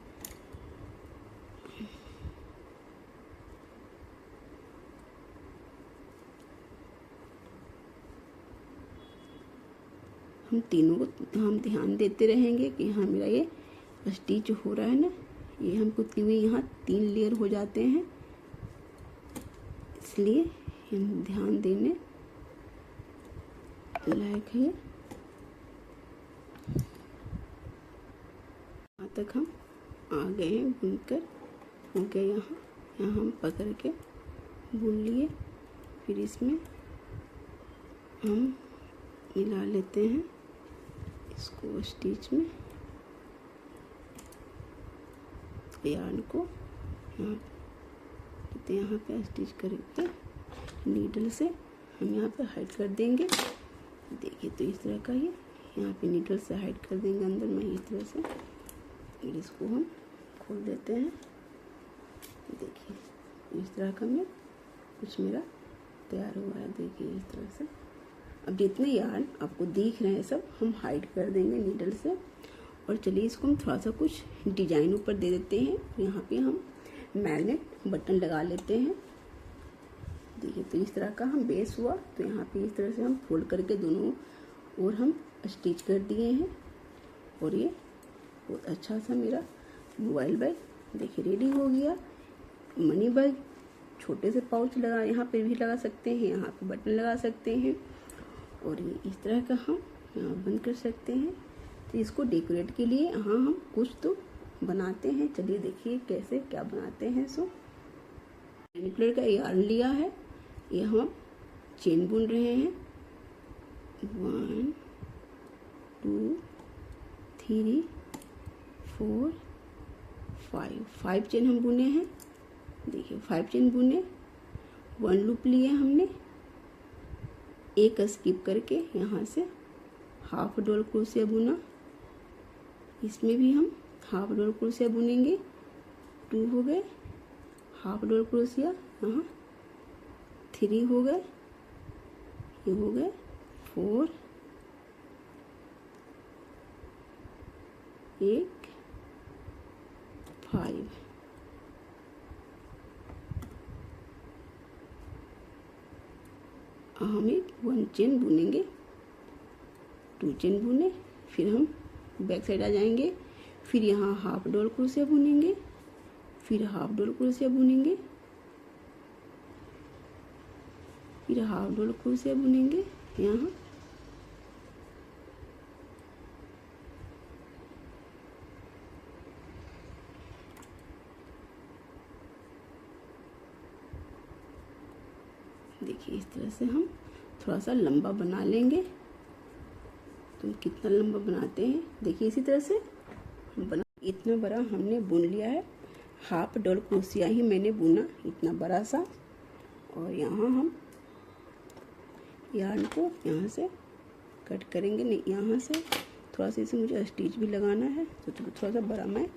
हम तीनों को हम ध्यान देते रहेंगे कि हाँ मेरा ये स्टिच हो रहा है ना। ये हमको यहाँ 3 लेयर हो जाते हैं, इसलिए हम ध्यान देने लायक है। यहाँ तक हम आ गए हैं, बुनकर हो गया। यहाँ हम पकड़ के बुन लिए, फिर इसमें हम मिला लेते हैं इसको स्टिच में, यार्न को यहाँ पे स्टिच करके नीडल से हम यहाँ पे हाइड कर देंगे। देखिए, तो इस तरह का ये यहाँ पे नीडल से हाइड कर देंगे अंदर में इस तरह से। फिर इसको हम खोल देते हैं। देखिए, इस तरह का मैं कुछ मेरा तैयार हुआ है। देखिए, इस तरह से अब जितने यार्न आपको दिख रहे हैं सब हम हाइड कर देंगे नीडल से। और चलिए, इसको हम थोड़ा सा कुछ डिजाइन ऊपर दे देते हैं। यहाँ पे हम मैग्नेट बटन लगा लेते हैं। देखिए, तो इस तरह का हम बेस हुआ, तो यहाँ पे इस तरह से हम फोल्ड करके दोनों और हम स्टिच कर दिए हैं। और ये बहुत अच्छा सा मेरा मोबाइल बैग देखिए रेडी हो गया। मनी बैग, छोटे से पाउच लगा, यहाँ पे भी लगा सकते हैं, यहाँ पे बटन लगा सकते हैं, और ये इस तरह का हम यहाँ बंद कर सकते हैं। तो इसको डेकोरेट के लिए यहाँ हम कुछ तो बनाते हैं। चलिए देखिए कैसे क्या बनाते हैं। सो कलर का यार्न लिया है, ये हम चेन बुन रहे हैं। 1 2 3 4 5 चेन हम बुने हैं। देखिए, 5 चेन बुने, 1 लूप लिए हमने, एक स्किप करके यहाँ से हाफ डबल क्रोशिया बुना। इसमें भी हम हाफ डबल क्रोशिया बुनेंगे। 2 हो गए, हाफ डबल क्रोशिया, यहाँ 3 हो गए, ये हो गए 4, 1 5। हम एक 1 चेन बुनेंगे, 2 चेन बुने, फिर हम बैक साइड आ जाएंगे, फिर यहाँ हाफ डबल क्रोशिया बुनेंगे, फिर हाफ डबल क्रोशिया बुनेंगे, फिर हाफ डबल क्रोशिया बुनेंगे यहाँ, देखिए इस तरह से हम थोड़ा सा लंबा बना लेंगे। तो कितना लंबा बनाते हैं देखिए, इसी तरह से हम बना, इतना बड़ा हमने बुन लिया है। हाफ डबल क्रोशिया ही मैंने बुना, इतना बड़ा सा। और यहाँ हम यार्न को यहाँ से कट करेंगे, नहीं यहाँ से थोड़ा सा इसे मुझे स्टिच भी लगाना है, तो थोड़ा सा बड़ा मैं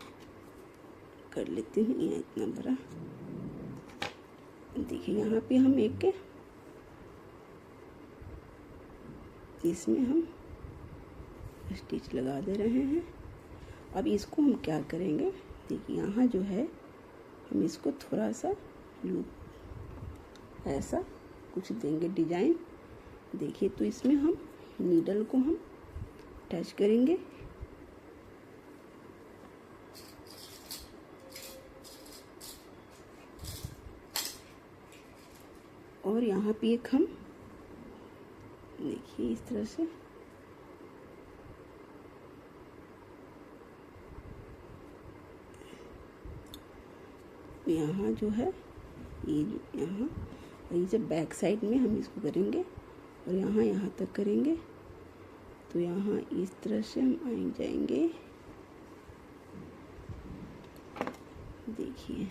कर लेती हूँ। ये इतना बड़ा, देखिए यहाँ पे हम एक इसमें हम स्टिच लगा दे रहे हैं। अब इसको हम क्या करेंगे, देखिए यहाँ जो है हम इसको थोड़ा सा लूप ऐसा कुछ देंगे डिजाइन। देखिए तो इसमें हम नीडल को हम टच करेंगे और यहाँ पे एक हम देखिए इस तरह से यहाँ जो है ये यहाँ ये जब बैक साइड में हम इसको करेंगे और यहाँ तक करेंगे, तो यहाँ इस तरह से हम आए जाएंगे। देखिए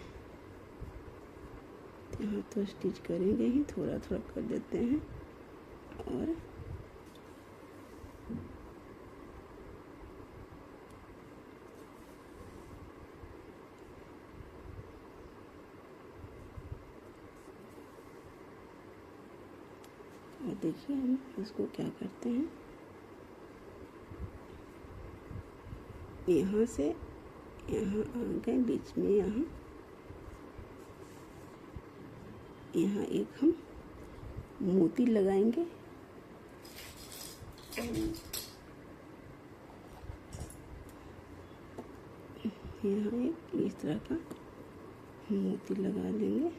यहाँ तो स्टिच करेंगे ही, थोड़ा थोड़ा कर देते हैं और देखिए हम इसको क्या करते हैं, यहाँ से यहाँ आ गए बीच में, यहाँ एक हम मोती लगाएंगे। यहाँ एक इस तरह का मोती लगा लेंगे,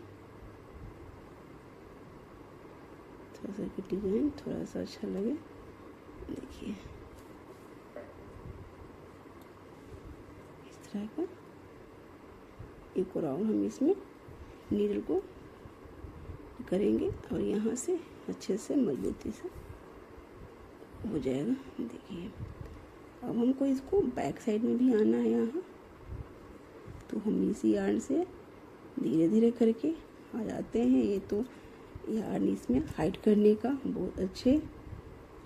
थोड़ा सा डिजाइन थोड़ा सा अच्छा लगे। देखिए इस तरह का एक और हम इसमें नीडल को करेंगे और यहाँ से अच्छे से मजबूती से हो जाएगा। देखिए अब हमको इसको बैक साइड में भी आना है यहाँ, तो हम इसी यार्न से धीरे धीरे करके आ जाते हैं। ये तो यार्न इसमें हाइड करने का बहुत अच्छे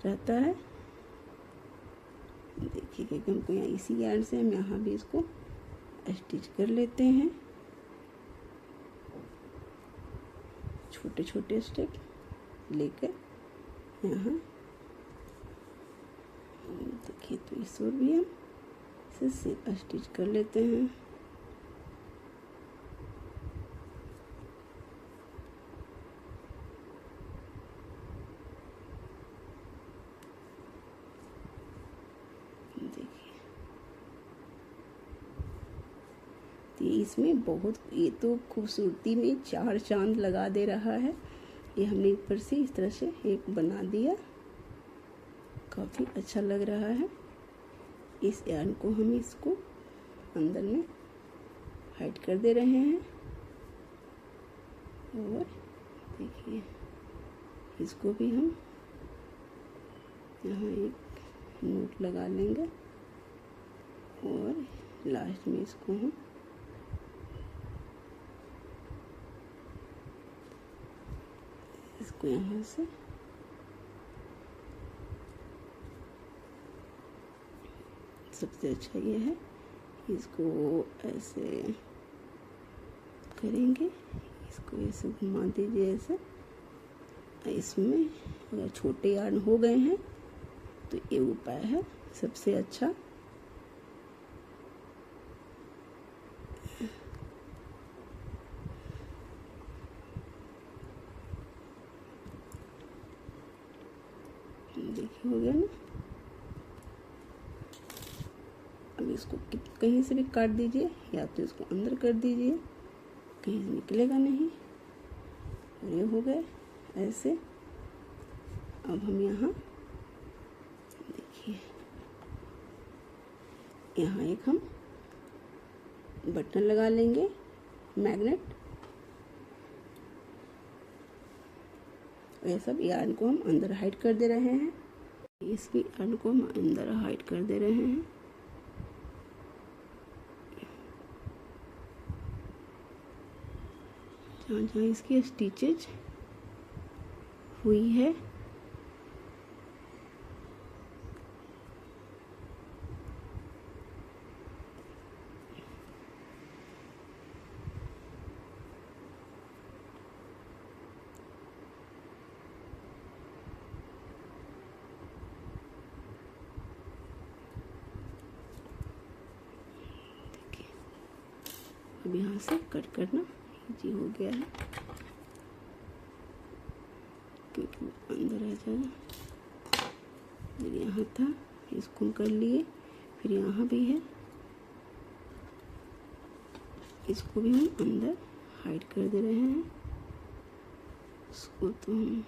रहता है। देखिए क्योंकि हमको यहाँ इसी यार्न से हम यहाँ भी इसको स्टिच कर लेते हैं, छोटे छोटे स्टेप लेकर यहाँ। देखिए तो इस ओर भी हम इसे स्टिच कर लेते हैं। इसमें बहुत, ये तो खूबसूरती में चार चांद लगा दे रहा है। ये हमने ऊपर से इस तरह से एक बना दिया, काफ़ी अच्छा लग रहा है। इस यार्न को हम इसको अंदर में हाइड कर दे रहे हैं और देखिए इसको भी हम यहाँ एक नोट लगा लेंगे और लास्ट में इसको हम इसको यहाँ से सबसे अच्छा ये है, इसको ऐसे करेंगे, इसको ऐसे घुमा दीजिए ऐसे। इसमें अगर छोटे यार्न हो गए हैं तो ये उपाय है सबसे अच्छा। देखिए हो गया ना। अब इसको कहीं से भी काट दीजिए या तो इसको अंदर कर दीजिए, कहीं से निकलेगा नहीं। और ये हो गए ऐसे। अब हम यहाँ देखिए यहाँ एक हम बटन लगा लेंगे मैग्नेट। ये सब यार्न को हम अंदर हाइड कर दे रहे हैं, इसकी यार्न को हम अंदर हाइड कर दे रहे हैं। जहाँ जहाँ इसकी स्टिचेज हुई है अब यहाँ से कट करना इजी हो गया है, क्योंकि अंदर आ जाएगा। यहाँ था, इसको हम कर लिए, फिर यहाँ भी है, इसको भी हम अंदर हाइड कर दे रहे हैं। इसको तो हम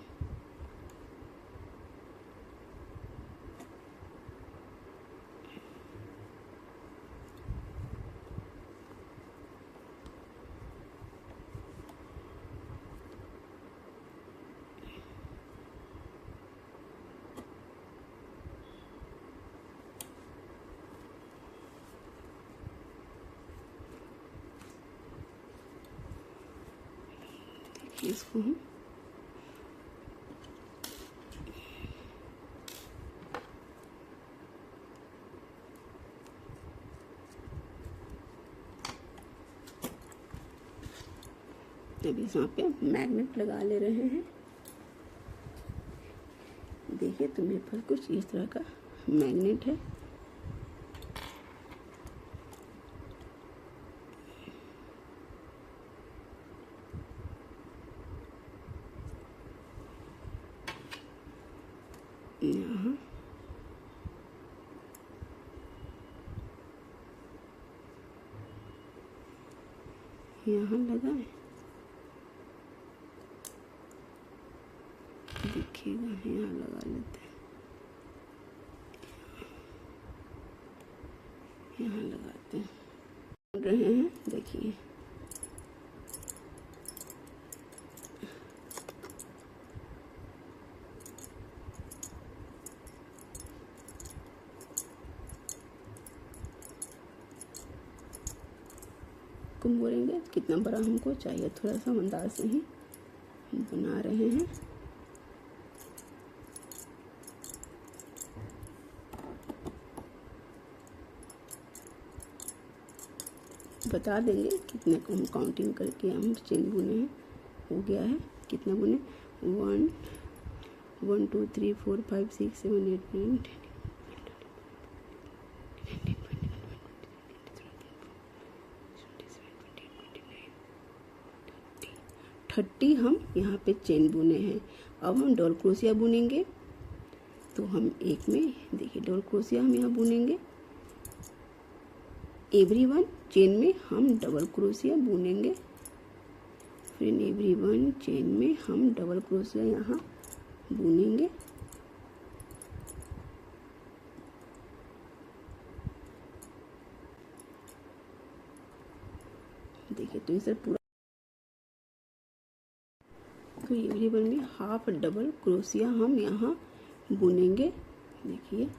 इसको हम अभी यहाँ पे मैग्नेट लगा ले रहे हैं। देखिए, तो मेरे पास कुछ इस तरह का मैग्नेट है। यहाँ लगाए, देखिएगा, यहाँ लगा लेते हैं, यहाँ लगाते हैं, रहे हैं, देखिए। को मोड़ेंगे कितना बड़ा हमको चाहिए, थोड़ा सा अंदाज से ही बना रहे हैं। बता देंगे कितने को हम काउंटिंग करके हम चेन बुने हैं। हो गया है, कितना बुने, 1 1 2 3 4 5 6 7 8 9 10 30 हम यहाँ पे चेन बुने हैं। अब हम डबल क्रोशिया बुनेंगे। तो हम एक में देखिए डबल क्रोशिया हम यहाँ बुनेंगे, एवरी वन चेन में हम डबल क्रोशिया बुनेंगे, फिर एवरी वन चेन में हम डबल क्रोशिया यहाँ बुनेंगे। देखिए, तो इसे पूरा, तो एवरी वन में हाफ डबल क्रोशिया हम यहाँ बुनेंगे। देखिए,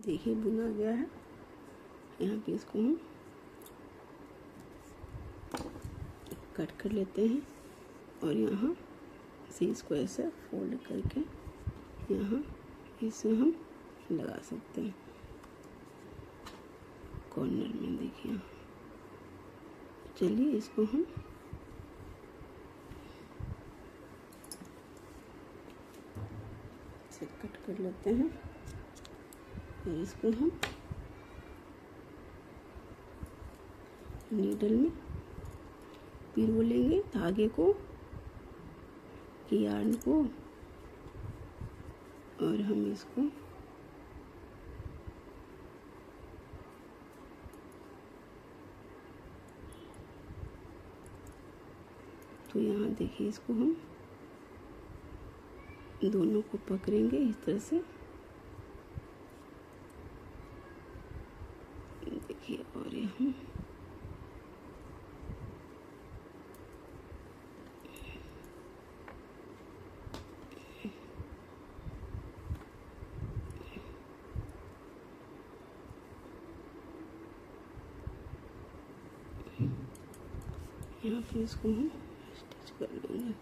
देखिए बुना गया है। यहाँ पे इसको हम कट कर लेते हैं और यहाँ से इसको ऐसे फोल्ड करके यहाँ इसे हम लगा सकते हैं कॉर्नर में। देखिए, चलिए इसको हम इसे कट कर लेते हैं और इसको हम नीडल में पिरो लेंगे, धागे को, यार्न को, और हम इसको तो यहाँ देखिए, इसको हम दोनों को पकड़ेंगे इस तरह से। देखिए, और यहाँ पे इसको हम स्टिच कर लेंगे।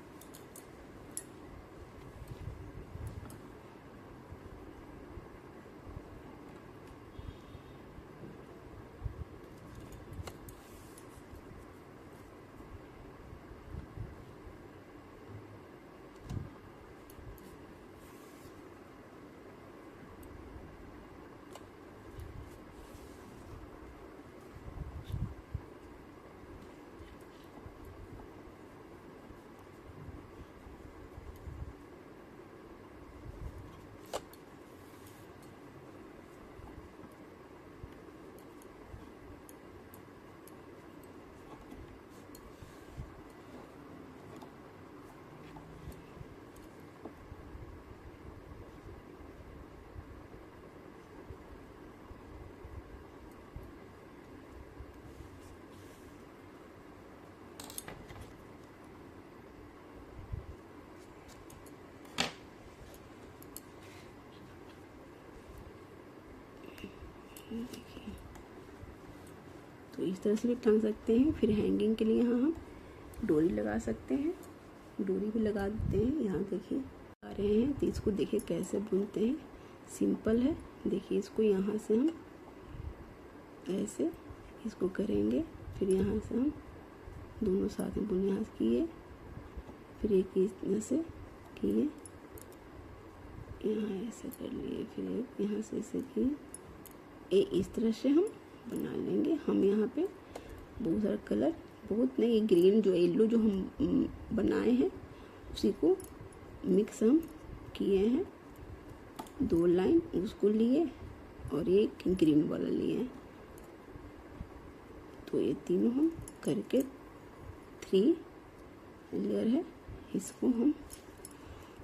देखिए, तो इस तरह से भी टांग सकते हैं। फिर हैंगिंग के लिए यहाँ हम डोरी लगा सकते हैं, डोरी भी लगा देते हैं। यहाँ देखिए आ रहे हैं, तो इसको देखिए कैसे बुनते हैं, सिंपल है। देखिए इसको यहाँ से हम ऐसे इसको करेंगे, फिर यहाँ से हम दोनों साथ में बुन यहाँ से किए, फिर एक इस तरह से किए, यहाँ ऐसे कर लिए, फिर एक यहाँ से ऐसे किए। इस तरह से हम बना लेंगे। हम यहाँ पे बहुत सारा कलर, बहुत नहीं, ग्रीन जो येलो जो हम बनाए हैं उसी को मिक्स हम किए हैं। 2 लाइन उसको लिए और एक ग्रीन वाला लिए हैं, तो ये तीनों हम करके 3 लेयर है, इसको हम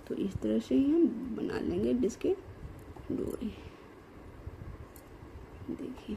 तो इस तरह से ही हम बना लेंगे जिसके डोरी। देखिए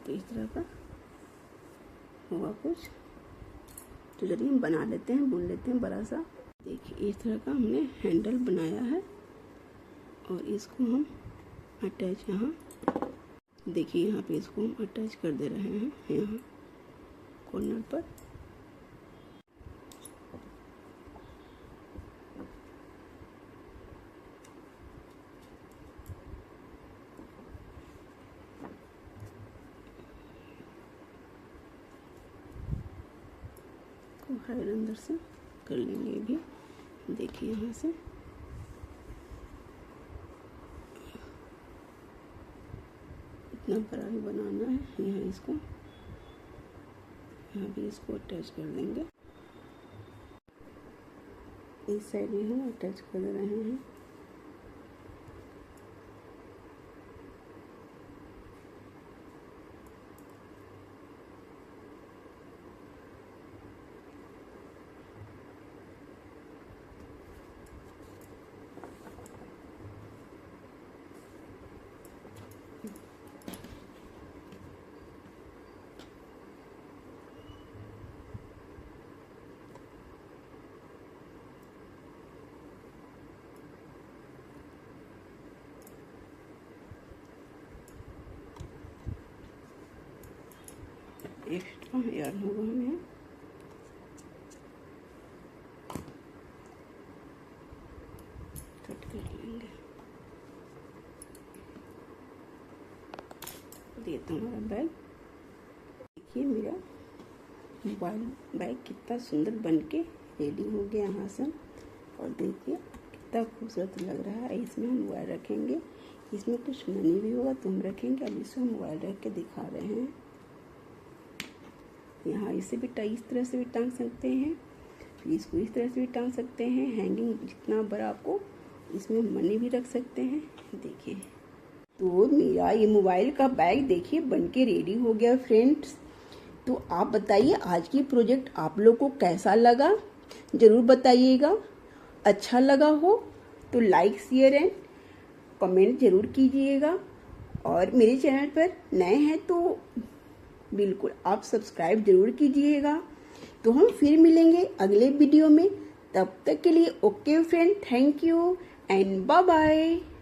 तो इस तरह का होगा कुछ। तो चलिए हम बना लेते हैं, बुन लेते हैं बड़ा सा। देखिए इस तरह का हमने हैंडल बनाया है और इसको हम अटैच यहाँ, देखिए यहाँ पे इसको हम अटैच कर दे रहे हैं यहाँ कॉर्नर पर। हाइड अंदर से कर लेंगे भी। देखिए यहाँ से इतना बड़ा भी बनाना है। यहाँ इसको, यहाँ भी इसको अटैच कर देंगे। इस साइड में हम अटैच कर रहे हैं। एक्स्ट्रा यार्न होगा हमें, कट कर लेंगे। ये तो हमारा बैग, देखिए मेरा मोबाइल बैग कितना सुंदर बनके रेडी हो गया यहाँ से। और देखिए कितना खूबसूरत लग रहा है। इसमें हम मोबाइल रखेंगे, इसमें कुछ मनी भी होगा तो हम रखेंगे। अब इसमें मोबाइल रख के दिखा रहे हैं। यहाँ इसे भी इस तरह से भी टांग सकते हैं, फिर इसको इस तरह से भी टांग सकते हैं। हैंगिंग जितना बड़ा आपको, इसमें मनी भी रख सकते हैं। देखिए तो मेरा ये मोबाइल का बैग देखिए बन के रेडी हो गया फ्रेंड्स। तो आप बताइए आज की प्रोजेक्ट आप लोग को कैसा लगा, ज़रूर बताइएगा। अच्छा लगा हो तो लाइक शेयर एंड कमेंट ज़रूर कीजिएगा। और मेरे चैनल पर नए हैं तो बिल्कुल आप सब्सक्राइब जरूर कीजिएगा। तो हम फिर मिलेंगे अगले वीडियो में, तब तक के लिए okay friend, thank you and bye bye.